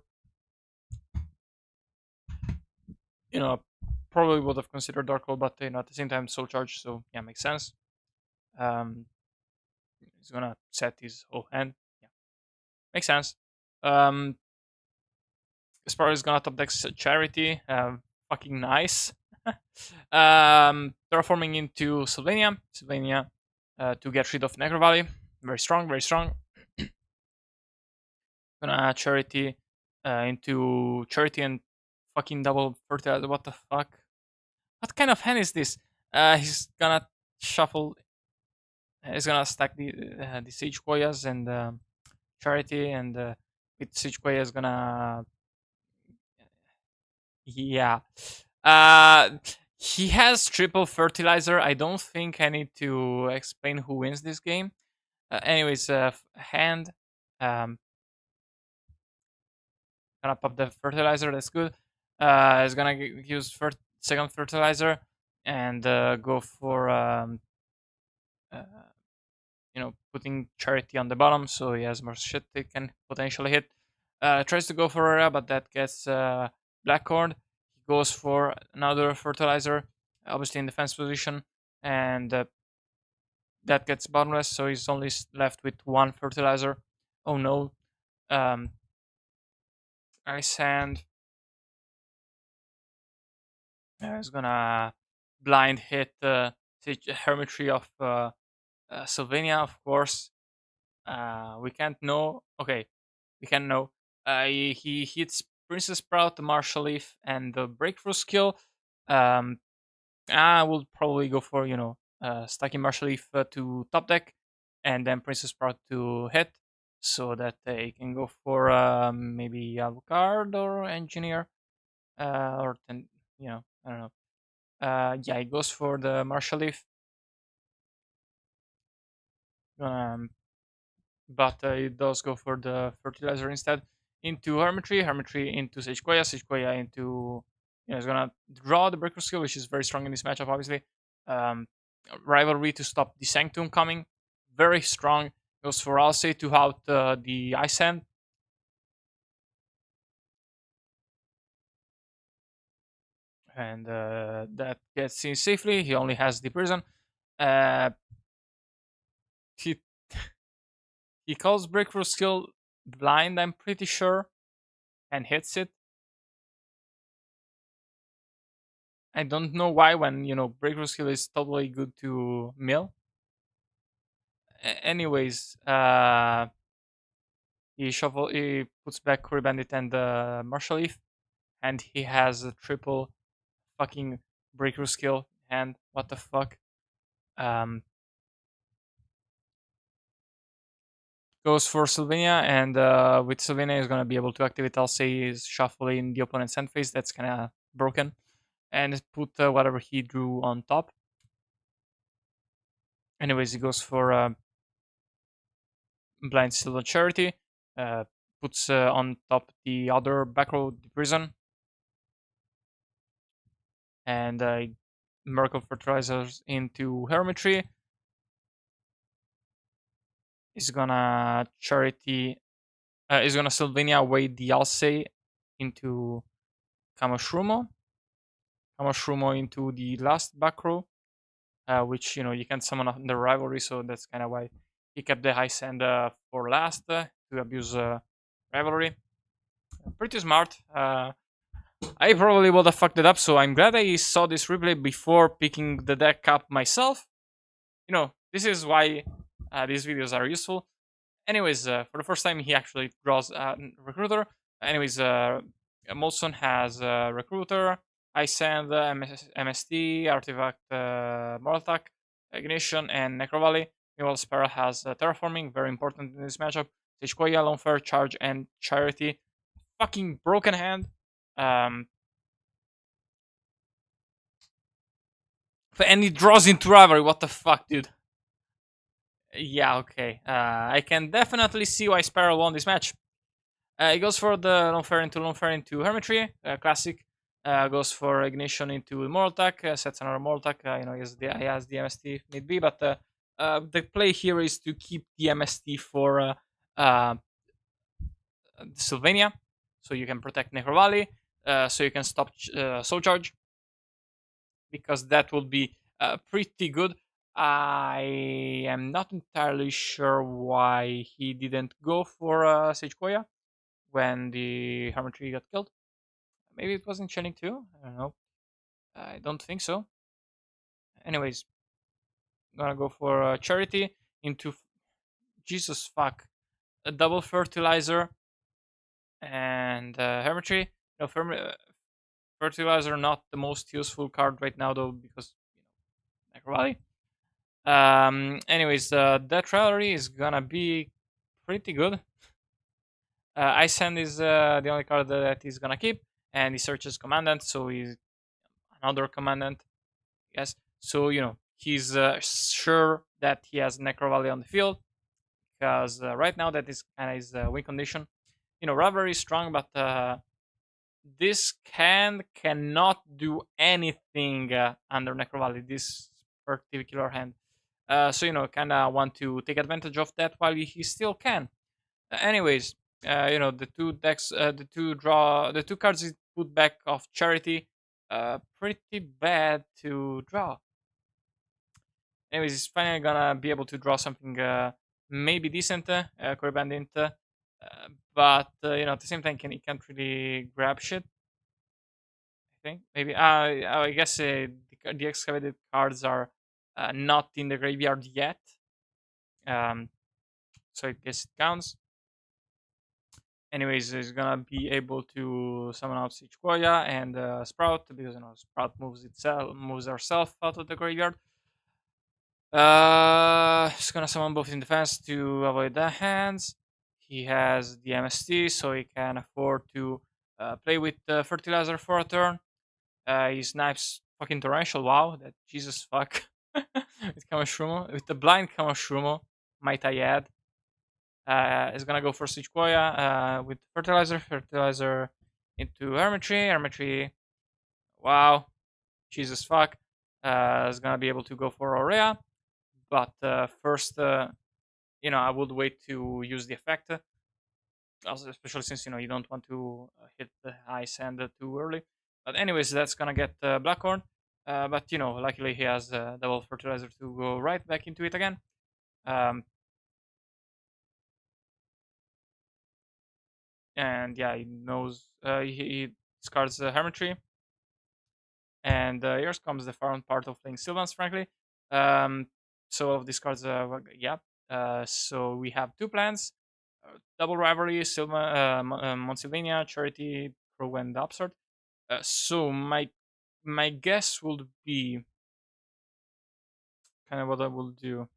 you know, probably would have considered Dark Hole, but at the same time, Soul Charge, so yeah, makes sense. Um, he's gonna set his whole hand. Yeah, makes sense. Um, Sparrow is gonna top deck Charity. Fucking nice. Terraforming into Sylvania. Sylvania to get rid of Necro Valley. Very strong, very strong. Gonna Charity into Charity and fucking double fertilizer. What the fuck? What kind of hand is this? He's gonna shuffle. He's gonna stack the Siege Koyas and Charity, and with Siege Koyas gonna, yeah. Uh, he has triple fertilizer. I don't think I need to explain who wins this game. Anyways, hand. Gonna pop the fertilizer. That's good. Is gonna use second fertilizer and go for uh, putting Charity on the bottom, so he has more shit they can potentially hit. Tries to go for Aura, but that gets Blackhorn. He goes for another fertilizer, obviously in defense position, and that gets bottomless, so he's only left with one fertilizer. Oh no. Um, Ice Hand is gonna blind hit the Hermitry of Sylvania, of course. We can't know. Okay, we can know. He hits Princess Sprout, Martial Leaf, and the Breakthrough skill. Um, I will probably go for stacking Martial Leaf to top deck, and then Princess Sprout to hit, so that they can go for maybe Alucard or Engineer, or then I don't know. Yeah, he goes for the Martial Leaf. Um, but it does go for the fertilizer instead into Hermitry, Hermitry into Sequoia, Sequoia into, it's gonna draw the Breaker skill, which is very strong in this matchup, obviously. Um, Rivalry to stop the Sanctum coming, very strong. Goes for Alcei to out the Ice Hand. And that gets in safely. He only has the prison. Uh, he he calls Breakthrough skill blind, I'm pretty sure, and hits it. I don't know why when breakthrough skill is totally good to mill. Anyways, he puts back Cory Bandit and Martial Leaf, and he has a triple fucking breakthrough skill. And what the fuck? Um, Goes for Sylvania, and with Sylvania, he's gonna be able to activate. I'll say is shuffle in the opponent's end phase. That's kind of broken, and put whatever he drew on top. Anyways, he goes for Blind Silver Charity, uh, puts on top the other back row, the prison, and Miracle Fertilizers into Hermitry. Is gonna Charity, is gonna Sylvania away the Alcei into Kamashrumo. Kamashrumo into the last back row. which you can summon on the rivalry, so that's kind of why he kept the high sand for last to abuse rivalry. Pretty smart. I probably would have fucked it up, so I'm glad I saw this replay before picking the deck up myself. This is why these videos are useful. Anyways, for the first time, he actually draws Recruiter. Anyways, Molson has Recruiter, Ice Sand, MST, Artifact, Mortal Ignition, and Necro Valley. Meanwhile, Sparrow has Terraforming, very important in this matchup. Sage-Koya, Lone Fair, Charge, and Charity. Fucking broken hand. Um, and he draws into Rivalry. What the fuck, dude? Yeah, okay. I can definitely see why Sparrow won this match. He goes for the Lone Fair into Hermitry, classic. Goes for Ignition into Mortal sets another Mortal. He has the MST if need be, but the play here is to keep the MST for uh, Sylvania, so you can protect Necro Valley, so you can stop Soul Charge, because that would be pretty good. I am not entirely sure why he didn't go for Sage Koya when the Hermitry got killed. Maybe it was enchanting too. I don't know. I don't think so. Anyways, I'm gonna go for Charity into Jesus fuck a double fertilizer and Hermitry. No, fertilizer not the most useful card right now though, because Necro Anyways, that rally is gonna be pretty good. Ice Hand is the only card that he's gonna keep, and he searches Commandant, so he's another Commandant. Yes, so he's sure that he has Necro Valley on the field, because right now that is kind of his win condition. Rivalry is strong, but this cannot do anything under Necro Valley. This particular hand. So kind of want to take advantage of that while he still can. Anyways, the two decks, the two cards he put back of Charity, pretty bad to draw. Anyways, he's finally gonna be able to draw something maybe decent, Core Bandit, but at the same time, he can't really grab shit. I think maybe. I guess the excavated cards are not in the graveyard yet. So I guess it counts. Anyways, he's gonna be able to summon out Sichkoya and Sprout, because Sprout moves herself out of the graveyard. He's gonna summon both in defense to avoid the hands. He has the MST, so he can afford to play with fertilizer for a turn. He snipes fucking torrential. Wow, that Jesus fuck with Kamashrumo, with the blind Kamashrumo, might I add. Is gonna go for Sichkoya with fertilizer into Hermitry. Wow, Jesus fuck. Is gonna be able to go for Aurea, but first, I would wait to use the effect, especially since you don't want to hit the high sand too early. But anyways, that's gonna get Blackhorn. But luckily he has double fertilizer to go right back into it again. Um, and yeah, he knows he discards the Hermitry. And here comes the fun part of playing Sylvans, frankly. So all of these cards, yeah. So we have two plans: double rivalry, Sylvan, Monsilvania, Charity, Crow, and Upstart. So my guess would be kind of what I will do.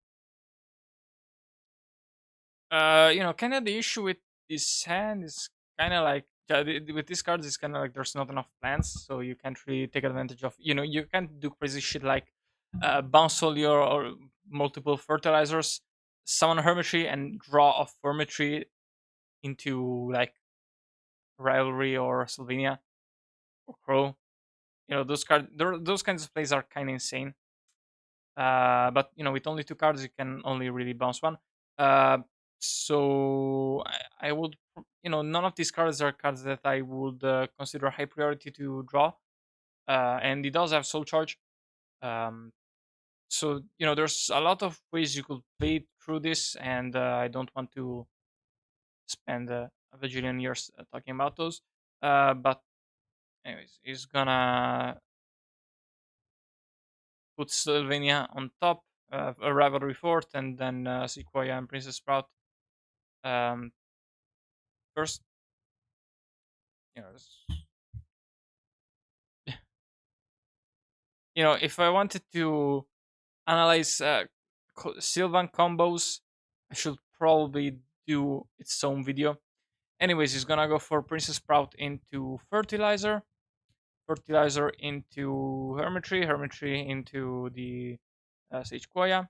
Kind of the issue with this hand is kind of like with these cards, it's kind of like there's not enough plans, so you can't really take advantage of. You can't do crazy shit like bounce all your or multiple fertilizers, summon Hermitry, and draw a Hermitry into like Rivalry or Sylvania or Crow. Those kinds of plays are kind of insane. But with only two cards, you can only really bounce one. Uh, so I would, none of these cards are cards that I would consider high priority to draw. And it does have Soul Charge. Um, So there's a lot of ways you could play through this, and I don't want to spend a bajillion years talking about those. But anyways, he's gonna put Sylvania on top, a rivalry fort, and then Sequoia and Princess Sprout. Um, First, you know, if I wanted to analyze Sylvan combos, I should probably do its own video. Anyways, he's gonna go for Princess Sprout into Fertilizer, Fertilizer into Hermitry, Hermitry into the Sage Koya.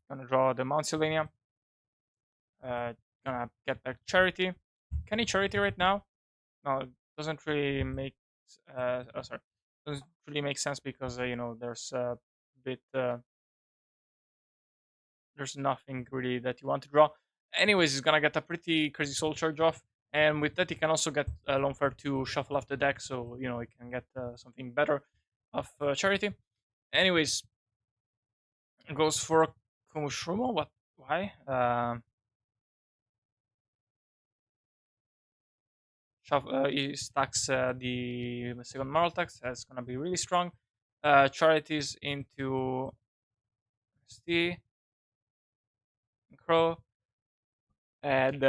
Gonna draw the Mount Sylvania. Gonna get back Charity. Can he Charity right now? No, it doesn't really make. Sorry, doesn't really make sense because there's a bit. There's nothing really that you want to draw. Anyways, he's gonna get a pretty crazy Soul Charge off, and with that he can also get Lone Fair to shuffle off the deck, so he can get something better of Charity. Anyways, goes for Kumushumo. What? Why? He stacks the second moral tax. That's gonna be really strong. Charities into ST Crow, and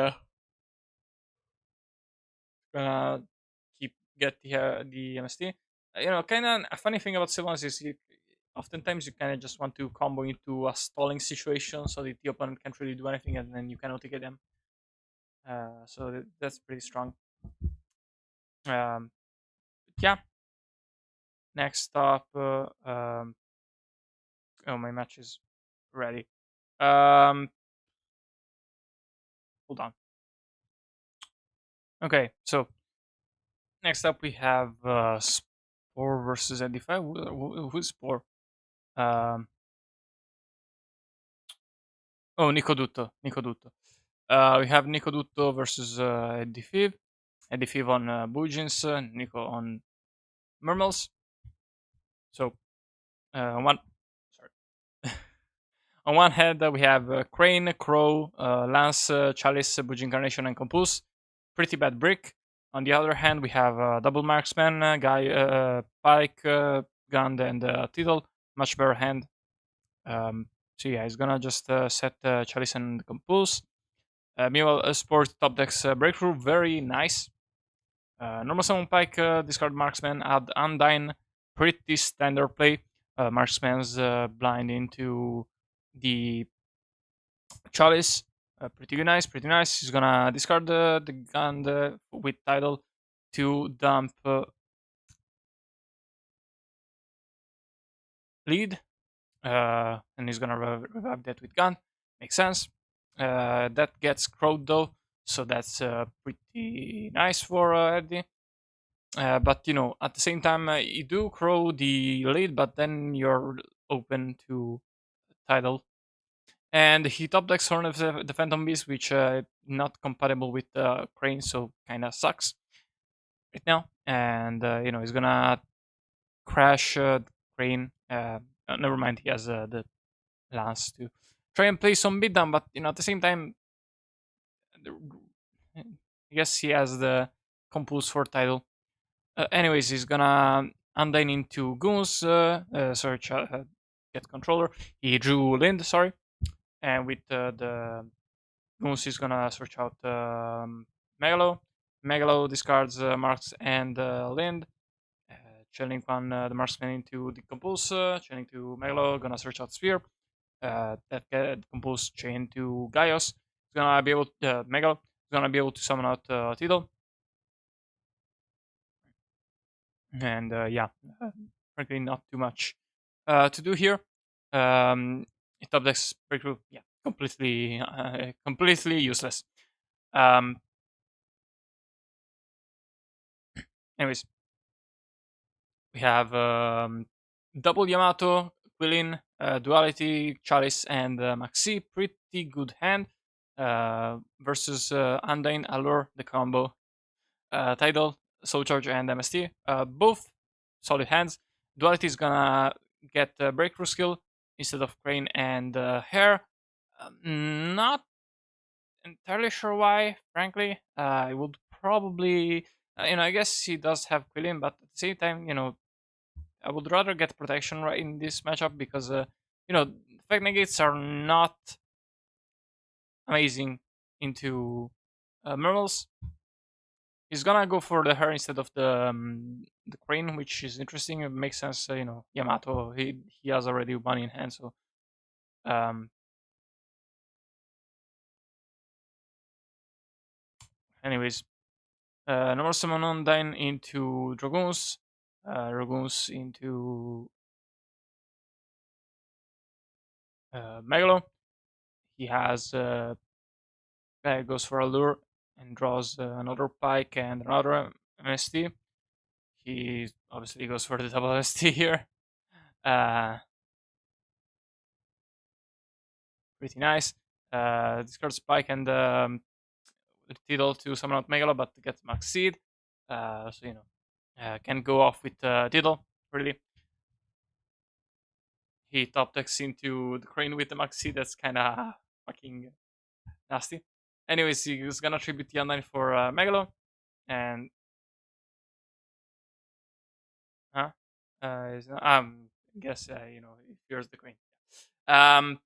gonna keep get the MST. Kind of a funny thing about Sylvan is oftentimes you kind of just want to combo into a stalling situation so that the opponent can't really do anything, and then you cannot take them. So that's pretty strong. Yeah. Next up, oh, my match is ready. Hold on. Okay, so next up we have Spore versus Edify. Who's Spore? Um, oh, Nicodutto. Nicodutto. We have Nicodutto versus Edifiv. Edifiv on Bujins, Nico on Mermails. So one, sorry. On one hand, we have Crane, Crow, Lance, Chalice, Bujin Carnation, and Compulse. Pretty bad brick. On the other hand, we have Double Marksman, Guy, Pike, Gund, and Tittle. Much better hand. So yeah, he's gonna just set Chalice and Compulse. Meanwhile, Sport top decks Breakthrough, very nice. Normal Summon Pike, discard Marksman, add Undyne, pretty standard play. Marksman's blind into the Chalice, pretty nice, pretty nice. He's gonna discard the gun with title to dump lead, and he's gonna revive that with gun. Makes sense. That gets crowed though, so that's pretty nice for Eddie. But at the same time, you do crow the lead, but then you're open to title. And he top decks Horn of the Phantom Beast, which not compatible with Crane, so kind of sucks right now. And he's gonna crash Crane. Never mind, he has the Lance to try and play some beatdown, but at the same time, I guess he has the Compulse for title. Anyways, he's gonna Undyne into Goons, search, get controller. He drew Lind, sorry, and with the Goons, he's gonna search out Megalo. Megalo discards Marks and Lind. Channeling one the Marksman into the Compulse, chaining to Megalo, gonna search out Sphere. That Compulse chain to Gaios. He's gonna be able to, Megalo is gonna be able to summon out Tidal. And yeah, frankly, not too much to do here. Top decks breakthrough, yeah, completely useless. Um, Anyways, we have double Yamato, Quillin, Duality, Chalice, and Maxi. Pretty good hand versus Undyne, Allure, the combo, Tidal, Soul Charge, and MST. Both solid hands. Duality is gonna get breakthrough skill. instead of Crane and Hair. Not entirely sure why, frankly. I would probably, I guess he does have Quillian, but at the same time, I would rather get protection right in this matchup because, effect negates are not amazing into Mermals. He's gonna go for the hair instead of the crane, which is interesting. It makes sense, Yamato. He has already one in hand, so um. Anyways, normal summon Undyne into Dragoons, Dragoons into Megalo. He has goes for a lure and draws another pike and another MST. He obviously goes for the double MST here. Uh, Pretty nice. Discards pike and Tidal to summon out Megalo, but gets max seed. So can go off with Tidal. Really, he top decks into the crane with the max seed. That's kind of fucking nasty. Anyways, he's gonna tribute the online for Megalo, and huh? Guess he fears the queen. Um.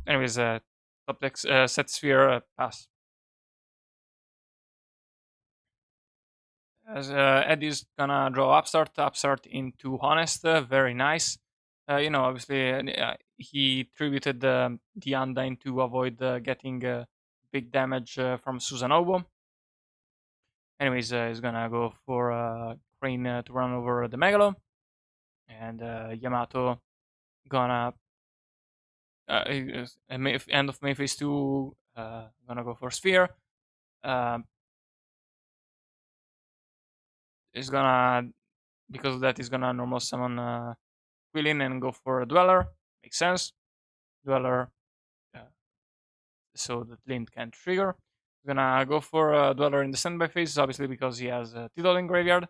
Anyways, top decks set sphere pass. As Eddie's gonna draw upstart into honest, very nice. Obviously, he tributed the Undyne to avoid getting big damage from Susanobo. Anyways, he's gonna go for Crane to run over the Megalo, and Yamato gonna end of May phase 2, gonna go for Sphere. Um, is gonna because of that he's gonna normal summon Quilin and go for a Dweller. Makes sense. Dweller, uh, so that Lint can trigger. Gonna go for a Dweller in the standby phase, obviously because he has Tidal in graveyard.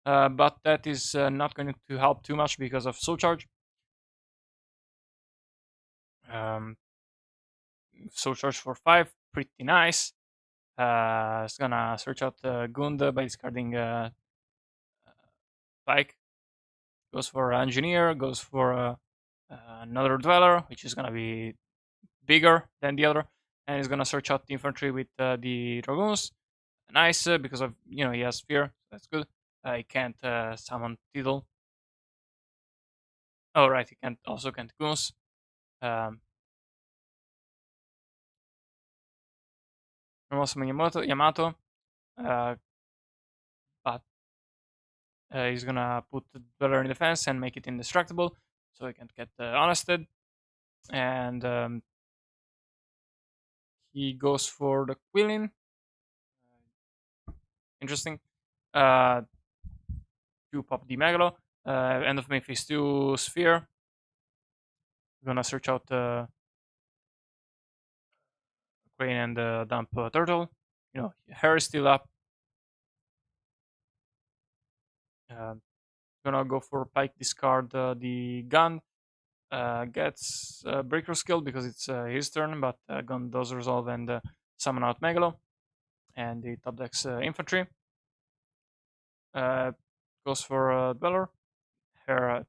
But that is not going to help too much because of Soul Charge. Um, Soul Charge for 5, pretty nice. It's gonna search out Gunda by discarding Pike. Goes for Engineer, goes for another Dweller, which is gonna be bigger than the other, and he's gonna search out the infantry with the Dragoons. Nice, because of he has Fear, that's good. He can't summon Tidal. Oh right, he can't Goons. Um, normal summon Yamato, uh, but he's gonna put the Dweller in defense and make it indestructible, so he can't get honested. And he goes for the Quillin. Interesting. Uh, to pop the Megalo. End of main phase 2 Sphere. We're gonna search out Crane and dump Turtle. Hair is still up. Uh, gonna go for Pike, discard the gun. Gets Breaker skill because it's his turn, but gun does resolve and summon out Megalo. And the top decks infantry. Uh, Goes for Dweller. Hair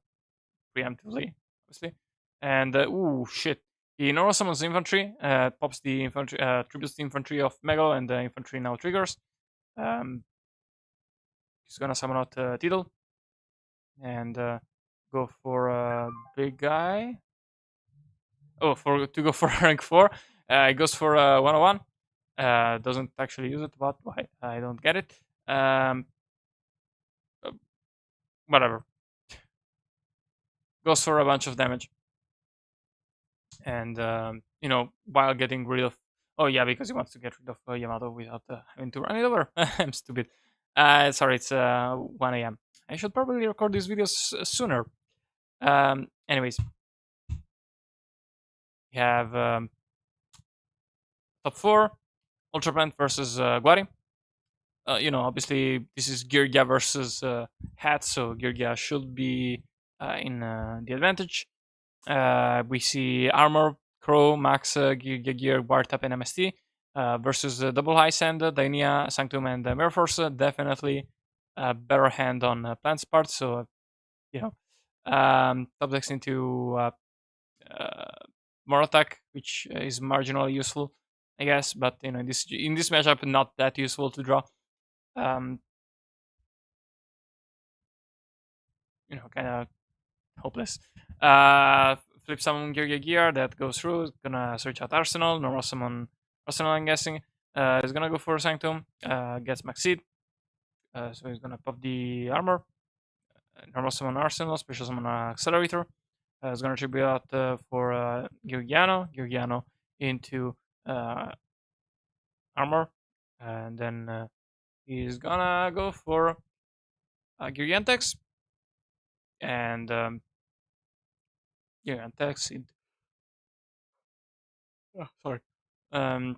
preemptively, obviously. And ooh, shit. He normal summons infantry, pops the infantry, tributes the infantry of Megalo, and the infantry now triggers. He's gonna summon out Tidal and go for a big guy. Oh, to go for rank 4. He goes for 101. Doesn't actually use it, but why? I don't get it. Uh, Whatever. Goes for a bunch of damage. And, while getting rid of. Oh, yeah, because he wants to get rid of Yamato without having to run it over. I'm stupid. Sorry, it's 1 a.m. I should probably record these videos sooner. Anyways, we have top 4 Ultra Plant versus Guari. Obviously, this is Geargia versus Hat, so Geargia should be in the advantage. We see Armor, Crow, Max, Gear, Wartap, and MST versus Double High Sand, Dainia, Sanctum, and Mirror Force. Definitely a better hand on Plant's part. So, you know, top decks into uh, more attack, which is marginally useful, I guess. But in this matchup, not that useful to draw. Um, kind of hopeless. Uh, Flip summon Gear that goes through. Gonna search out Arsenal. Normal summon Arsenal, I'm guessing. He's gonna go for Sanctum. Gets Maxid. So he's gonna pop the armor. Normal summon Arsenal. Special summon Accelerator. He's gonna tribute out for Georgiano into uh, armor. And then he's gonna go for Gigantex. And Gigantex. Sorry. Um,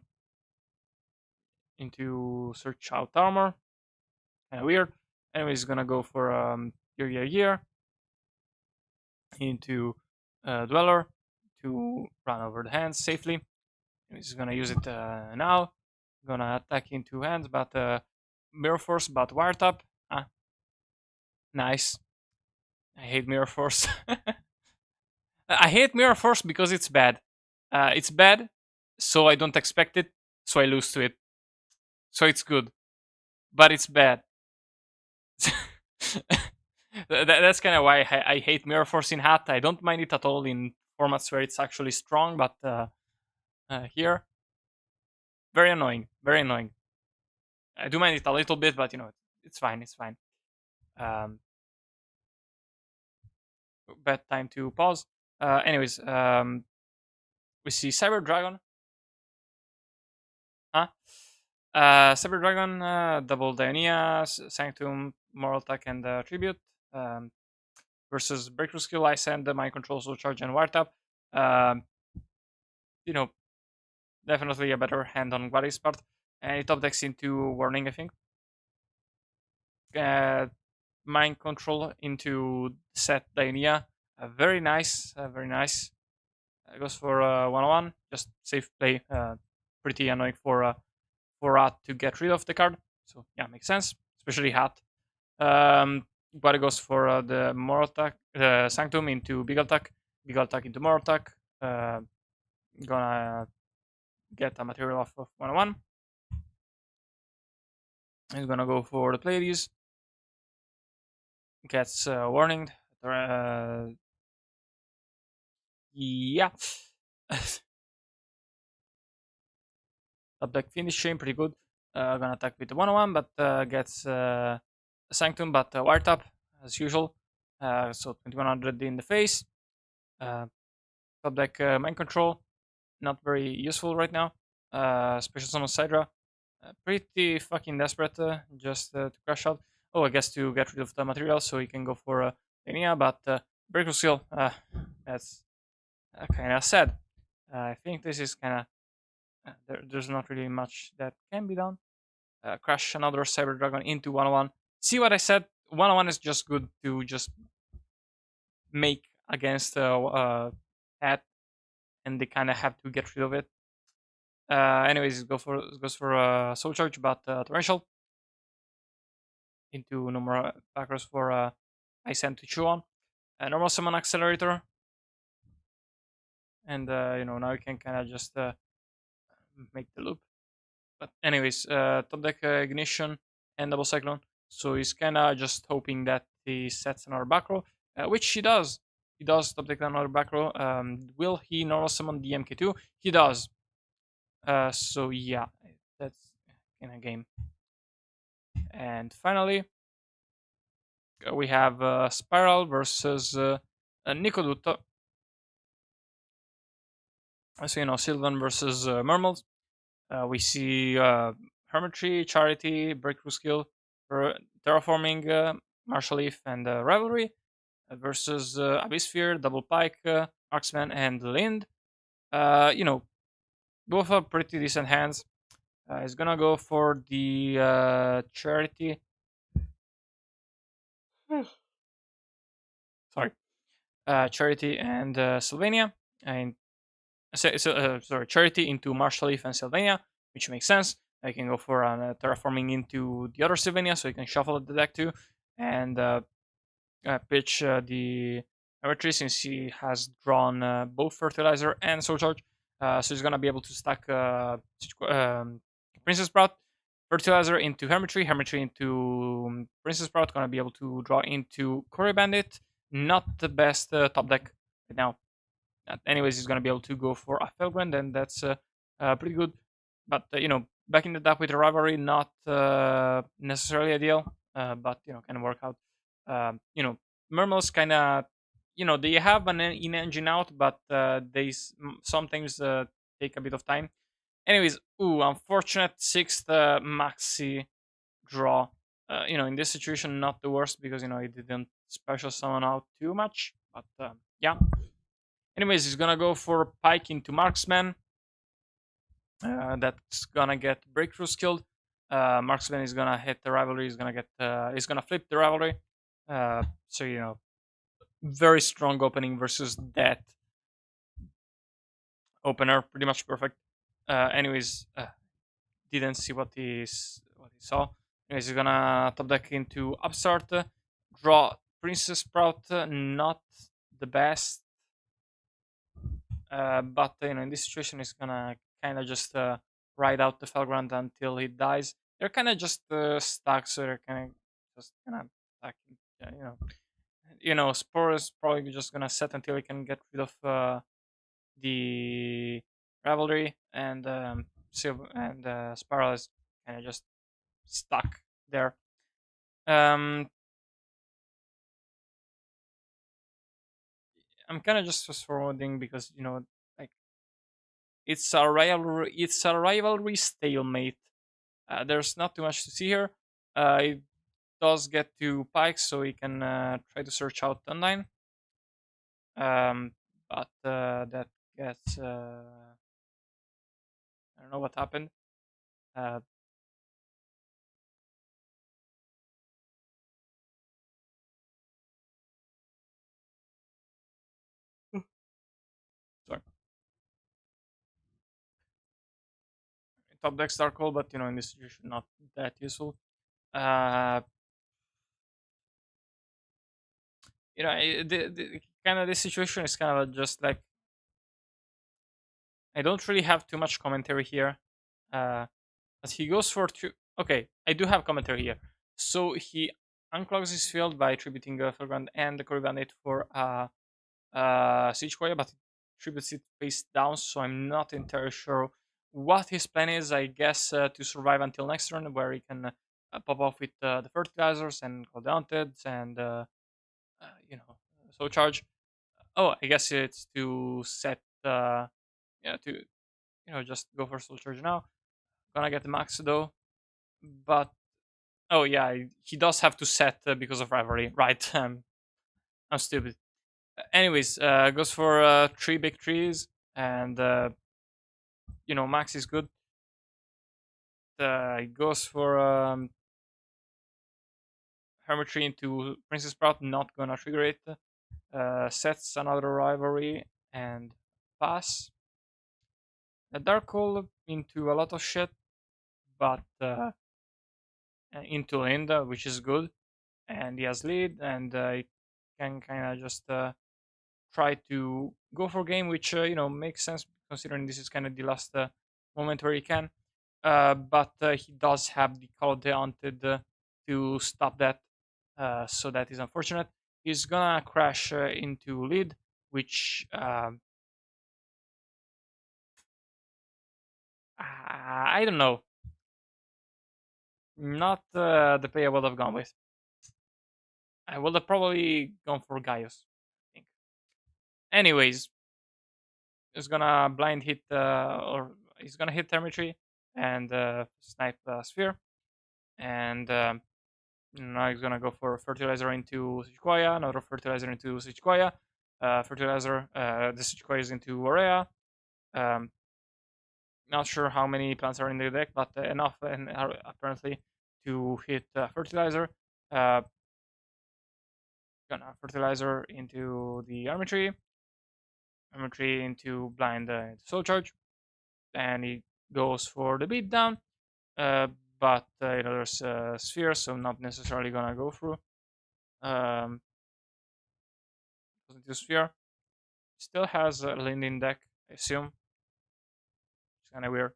into search out armor. Kind of weird. Anyways, he's gonna go for Geargia into Dweller to run over the hands safely. He's gonna use it now. Gonna attack into hands, but Mirror Force, but Wiretap. Ah, nice. I hate Mirror Force. I hate Mirror Force because it's bad. It's bad, so I don't expect it, so I lose to it. So it's good, but it's bad. That's kind of why I hate Mirror Force in Hat. I don't mind it at all in formats where it's actually strong, but here, very annoying. Very annoying. I do mind it a little bit, but it's fine. It's fine. Um, bad time to pause. Anyways, we see Cyber Dragon. Huh? Cyber Dragon, double Dionia, Sanctum, Moral Attack, and Tribute. Um, versus Breakthrough Skill, I send Mind Control, Soul Charge, and Wiretap. Um, you know, definitely a better hand on Guari's part. And it top decks into Warning, I think. Uh, Mind Control into Set Dionia. Very nice, very nice. Goes for 101, just safe play. Pretty annoying for Rat to get rid of the card. So yeah, makes sense, especially Hat. But it goes for the Moral Attack, Sanctum into Big Attack into Moral Attack. Gonna get a material off of 101. He's gonna go for the Pleiades. Gets warning. Yeah. Top deck finish chain, pretty good. Gonna attack with the 101, but gets Sanctum, but Wiretap, as usual. So 2100 in the face. Top deck Mind Control, not very useful right now. Special Summon Sidra, pretty fucking desperate just to crash out. Oh, I guess to get rid of the material so he can go for Linia, but Breakthrough Skill, that's kind of sad. I think this is kind of there's not really much that can be done. Crash another Cyber Dragon into 101. See what I said? 101 is just good to just make against Hat, and they kind of have to get rid of it. Anyways, it goes for Soul Charge, but Torrential into no more backers for Ice Hand to chew on. Normal Summon Accelerator, and now you can kind of just make the loop. But anyways, top deck Ignition and Double Cyclone. So he's kind of just hoping that he sets another back row, which he does. He does top deck another back row. Will he normal summon the MK2? He does. So yeah, that's in a game. And finally, we have Spiral versus Nicodutto. So Sylvan versus Mermail. We see Hermitry, Charity, Breakthrough Skill, Terraforming, Martial Leaf, and Rivalry versus Abbysphere, Double Pike, Marksman, and Lind. Both are pretty decent hands. He's gonna go for the Charity. Sorry. Charity and Sylvania, and sorry, Charity into Marshall Leaf and Sylvania, which makes sense. I can go for terraforming into the other Sylvania, so you can shuffle the deck too, and pitch the Eritrea since he has drawn both Fertilizer and Soul Charge. So he's gonna be able to stack Princess Sprout, Fertilizer into Hermitry, Hermitry into Princess Sprout. Gonna be able to draw into Quarry Bandit. Not the best top deck right now. Anyways, he's gonna be able to go for a Felgrind, and that's pretty good. But backing it up with a rivalry, not necessarily ideal, but can work out. Mermail's kind of they have an in engine out, but they sometimes take a bit of time. Anyways, unfortunate sixth maxi draw. In this situation, not the worst because it didn't special summon out too much, but yeah. Anyways, he's gonna go for Pike into Marksman. That's gonna get Breakthrough skilled. Marksman is gonna hit the rivalry. He's gonna flip the rivalry. So very strong opening versus that opener. Pretty much perfect. Anyways, didn't see what he saw. Anyways, he's gonna top deck into Upstart. Draw Princess Sprout. Not the best. But in this situation, he's gonna kind of just ride out the Felgrand until he dies. They're kind of just stuck, so they're kind of just gonna attack. Spore is probably just gonna set until he can get rid of the Revelry, and Spiral is kind of just stuck there. Um, I'm kind of just fast forwarding because like it's a rivalry stalemate. There's not too much to see here. It does get to Pike, so he can try to search out online. Um, but that gets I don't know what happened. Uh, Sorry. Top decks are cool, but in this situation not that useful. Uh, the kind of this situation is kind of just like I don't really have too much commentary here. As he goes for two. Okay, I do have commentary here. So he unclogs his field by tributing Felgrand and the Core Bandit for Siege Warrior, but tributes it face down, so I'm not entirely sure what his plan is. I guess to survive until next turn, where he can pop off with the fertilizers and call the Haunted and you know so charge. Oh, I guess it's to set yeah to just go for soul charge now. Gonna get the max though, but oh yeah, he does have to set because of rivalry, right? I'm stupid. Anyways, goes for three big trees, and Max is good. He goes for Hermitry into Princess Sprout, not gonna trigger it. Sets another rivalry and pass. A Dark Hole into a lot of shit, but into Linda, which is good, and he has lead, and he can kind of just try to go for game, which makes sense considering this is kind of the last moment where he can. But he does have the Call of the Haunted to stop that, so that is unfortunate. He's gonna crash into lead, which I don't know, not the play I would have gone with. I would have probably gone for Gaius, I think. Anyways, he's gonna blind hit or he's gonna hit Termitry and snipe Sphere, and now he's gonna go for fertilizer into Sequoia, another fertilizer into Sequoia, fertilizer. The Sequoia is into Aurea. Um, Not sure how many plants are in the deck, but enough and apparently to hit fertilizer. Uh, Gonna fertilizer into the armor tree into blind soul charge, and he goes for the beatdown. Uh, but there's a sphere, so not necessarily gonna go through. Um, Positive sphere still has a Lindin deck, I assume. It's kind of weird.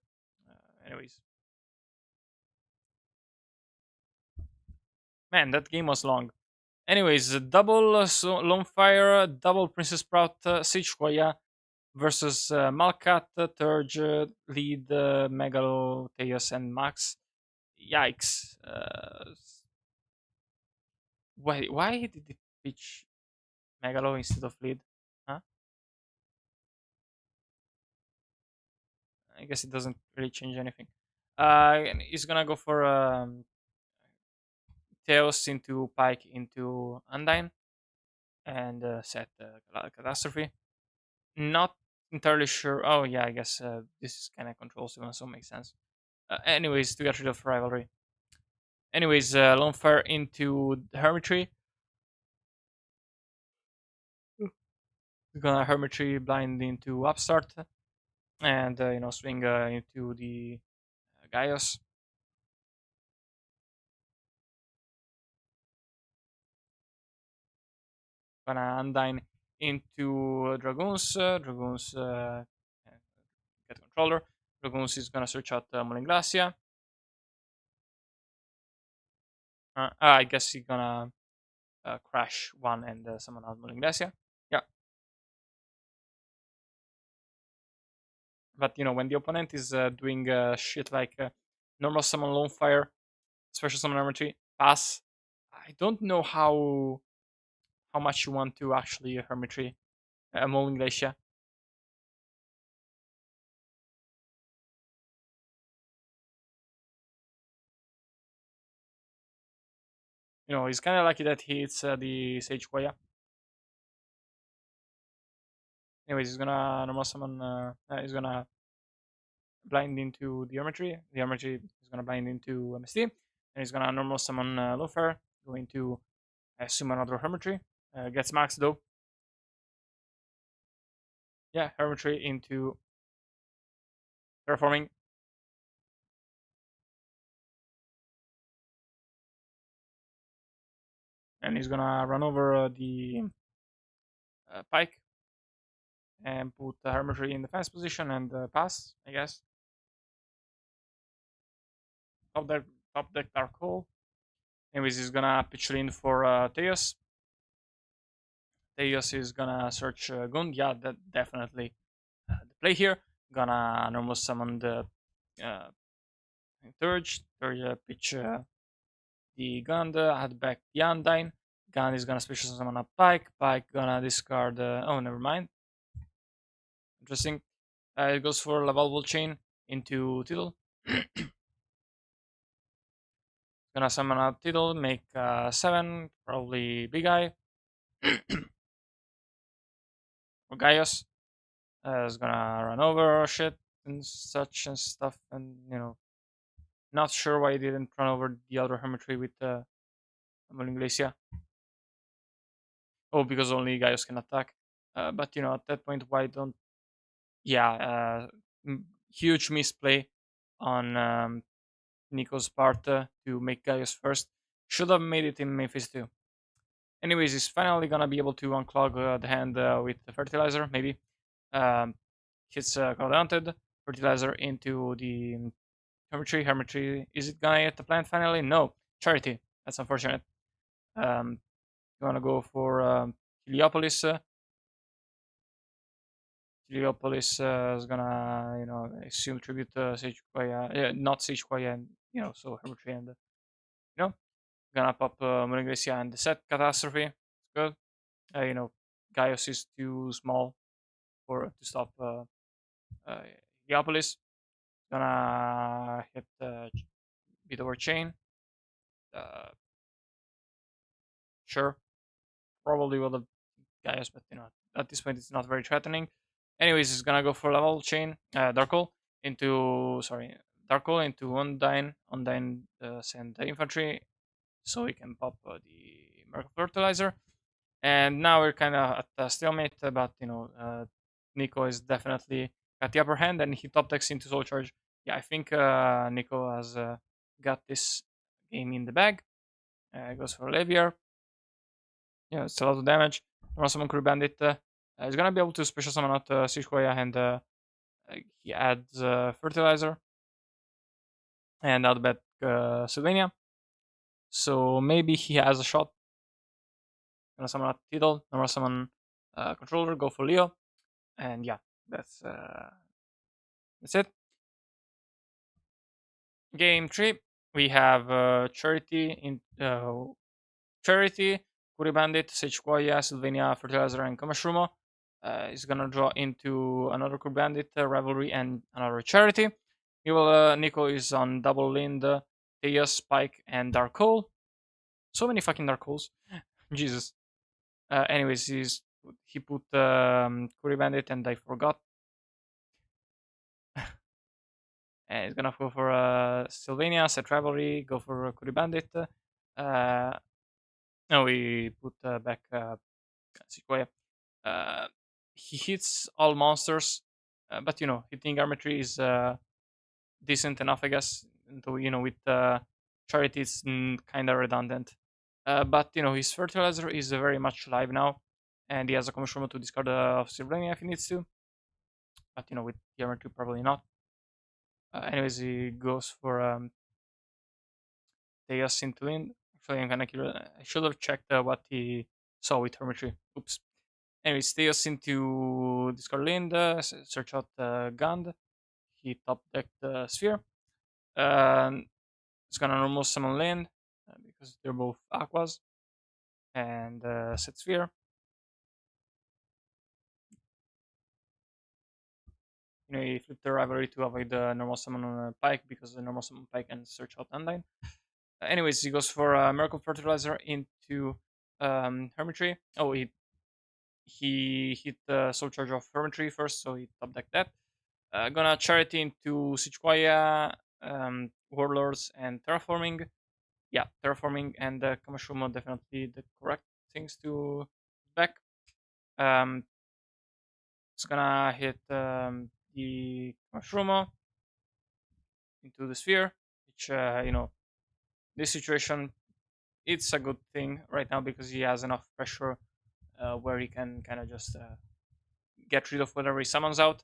Anyways, man, that game was long. Anyways, double Lone Fire, double Princess Sprout, Siege Koya versus Malkat, Turge, Lead, Megalo, Teos, and Max. Yikes. Why did it pitch Megalo instead of Lead? Huh? I guess it doesn't really change anything. And he's gonna go for Teos into Pike into Undyne and set Catastrophe. Not entirely sure. Oh yeah, I guess this is kind of control Sylvan, so it makes sense. Anyways, to get rid of rivalry. Anyways, Lone Fire into Hermitry. We're gonna Hermitry blind into Upstart and swing into the Gaius. Gonna Undyne into Dragoons. Dragoons get controller. Dragoons is gonna search out Molinglacia. I guess he's gonna crash one and summon out Molinglacia. Yeah, but when the opponent is doing shit like normal summon Lone Fire, special summon Armor Tree, pass, I don't know how much you want to actually Hermitry Molding Glacia. He's kind of lucky that he hits the Sage Koya. Anyways, he's gonna normal summon. He's gonna blind into the Armor Tree. The Armor Tree is gonna blind into MST, and he's gonna normal summon Lofer, going to assume another Hermitry. Gets max though. Yeah, Hermitry into Terraforming, and he's gonna run over the Pike and put the Hermitry in defense position and pass, I guess. Top deck, top deck Dark Hole. Anyways, he's gonna pitch in for Teos. Teos is gonna search Gund. Yeah, that definitely the play here. Gonna normal summon the uh, Turge. Turge pitch the Gund, add back the Undyne. Gund is gonna special summon a Pike. Pike gonna discard. Oh, never mind. Interesting. It goes for Lavalval Chain into Tittle. Gonna summon a Tittle, make 7, probably Big Eye. Or Gaius. Is gonna run over shit and such and stuff, and not sure why he didn't run over the other Hermitry with Molinglacia. Oh, because only Gaius can attack. But at that point, why don't? Yeah, huge misplay on Nico's part to make Gaius first. Should have made it in main phase 2. Anyways, he's finally gonna be able to unclog the hand with the fertilizer, maybe. Um, hits Haunted, fertilizer into the Hermitry. Hermitry, is it gonna get the plant finally? No. Charity. That's unfortunate. You wanna go for Heliopolis. Heliopolis is gonna, assume tribute Sage Quaya. Yeah, not Sage Quaya, and, so Hermitry and, gonna pop Moringlesia and the set Catastrophe. It's good. Gaius is too small to stop uh, Heliopolis. Gonna hit Beat over Chain. Uh, sure. Probably will have Gaius, but at this point it's not very threatening. Anyways, it's gonna go for level chain, Dark Hole into Dark Hole into Undyne. Undyne send the infantry so he can pop the Miracle Fertilizer. And now we're kind of at a stalemate, but Nico is definitely got the upper hand, and he top decks into Soul Charge. Yeah, I think Nico has got this game in the bag. Goes for Levier. Yeah, it's a lot of damage. Normal Summon Crew Bandit. He's gonna be able to special summon out Sishkoya, and he adds Fertilizer and outbet Sylvania. So maybe he has a shot. Gonna summon out Tidal, normal summon Controller, go for Leo, and yeah, that's uh, that's it. Game 3, we have Charity, Kuri Bandit, Sage Koya, Sylvania, Fertilizer, and Kamashrumo. He's gonna draw into another Kuri Bandit, Rivalry, and another Charity. Nico is on Double Lind, Theos, Spike, and Dark Hole. So many fucking Dark Holes. Jesus. Anyways, he put Kuri Bandit, and I forgot. And he's gonna go for Sylvania, set Rivalry, go for Kuri Bandit. No, we put back Sequoia. Uh, he hits all monsters, but hitting Armatry is decent enough, I guess. Though with Charity, it's kind of redundant. But his Fertilizer is very much alive now, and he has a commission to discard of Sylvania if he needs to. But with the Armatry, probably not. Anyways, he goes for Deus into Wind. Actually, I'm kind of curious. I should have checked what he saw with Hermitry. Oops. Anyways, Deus into discard Lind, search out Gund. He top decked the Sphere. Um, it's gonna normal summon Lind because they're both Aquas and set Sphere. You flip the rivalry to avoid the normal summon on a Pike because the normal summon Pike and search out Undyne. Anyways, he goes for Miracle Fertilizer into Hermitry. Oh, he hit the Soul Charge of Hermitry first, so he top decked that. Gonna Charity into Sichquaya, Warlords, and Terraforming. Yeah, Terraforming and Kamashuma definitely the correct things to back. Um, it's gonna hit the Kamashuma into the Sphere, which, this situation, it's a good thing right now because he has enough pressure where he can kind of just get rid of whatever he summons out.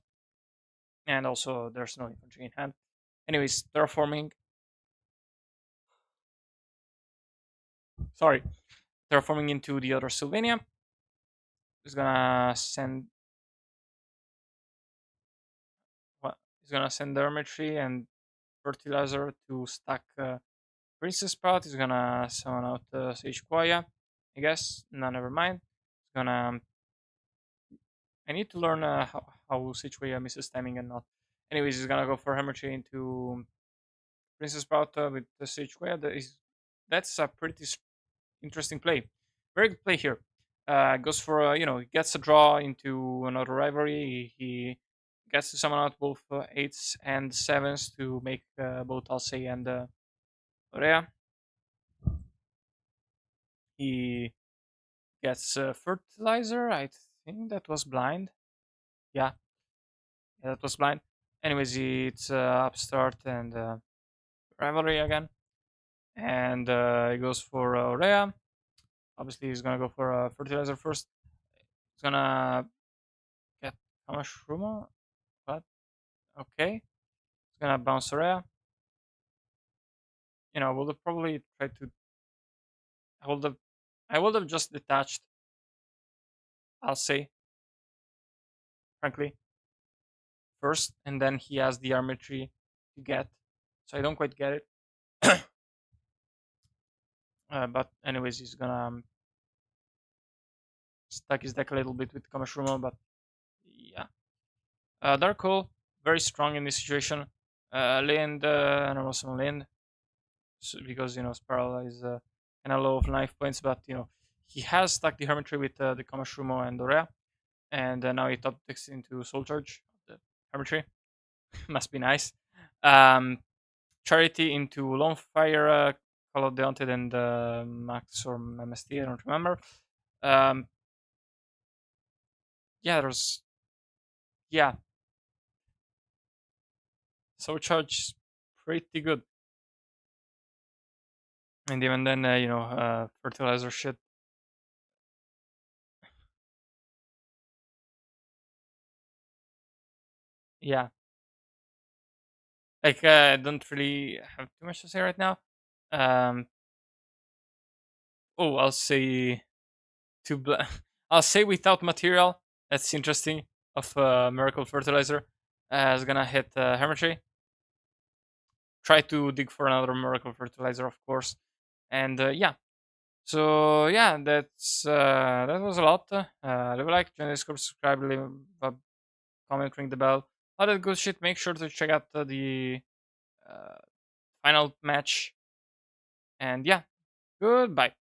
And also, there's no infantry in hand. Anyways, Terraforming. Sorry, Terraforming into the other Sylvania. Is gonna send what? He's gonna send the Hermitry and Fertilizer to stack Princess Sprout. He's gonna summon out Sage Quaya. I guess. No, never mind. He's gonna. I need to learn how Sage Quaya misses timing and not. Anyways, he's gonna go for Hermitry into Princess Sprout with the Sage Quaya. That's a pretty interesting play. Very good play here. Goes for he gets a draw into another rivalry. He gets to summon out both eights and sevens to make both Alcei and Orea. He gets fertilizer. I think that was blind. Yeah, yeah, that was blind. Anyways, it's upstart and rivalry again, and he goes for Orea. Obviously, he's gonna go for fertilizer first. He's gonna get how much Ruma? What? Okay. It's gonna bounce Soraya. We'll probably try to. I would have. I would have just detached. I'll say, frankly, first, and then he has the armatry to get. So I don't quite get it. But anyways, he's gonna stack his deck a little bit with Kamashrumo. But yeah, Dark Hole very strong in this situation. Lind, and also Lind, so, because Spiral is kind of low of life points, but he has stacked the Hermitry with the Kamashrumo and Dorea, and now he top decks into Soul Charge, the Hermitry. Must be nice. Um, Charity into Lone Fire, Call of the Haunted, and Max or MST, I don't remember. Um, yeah, there's yeah, so charge pretty good, and even then, fertilizer shit. Yeah, like I don't really have too much to say right now. Um, I'll say to I'll say without material. That's interesting. Of miracle fertilizer, is gonna hit Hermitry. Try to dig for another miracle fertilizer, of course, and yeah. So yeah, that was a lot. Leave a like, join the Discord, subscribe, leave a comment, ring the bell, all that good shit. Make sure to check out the uh, final match, and yeah, goodbye.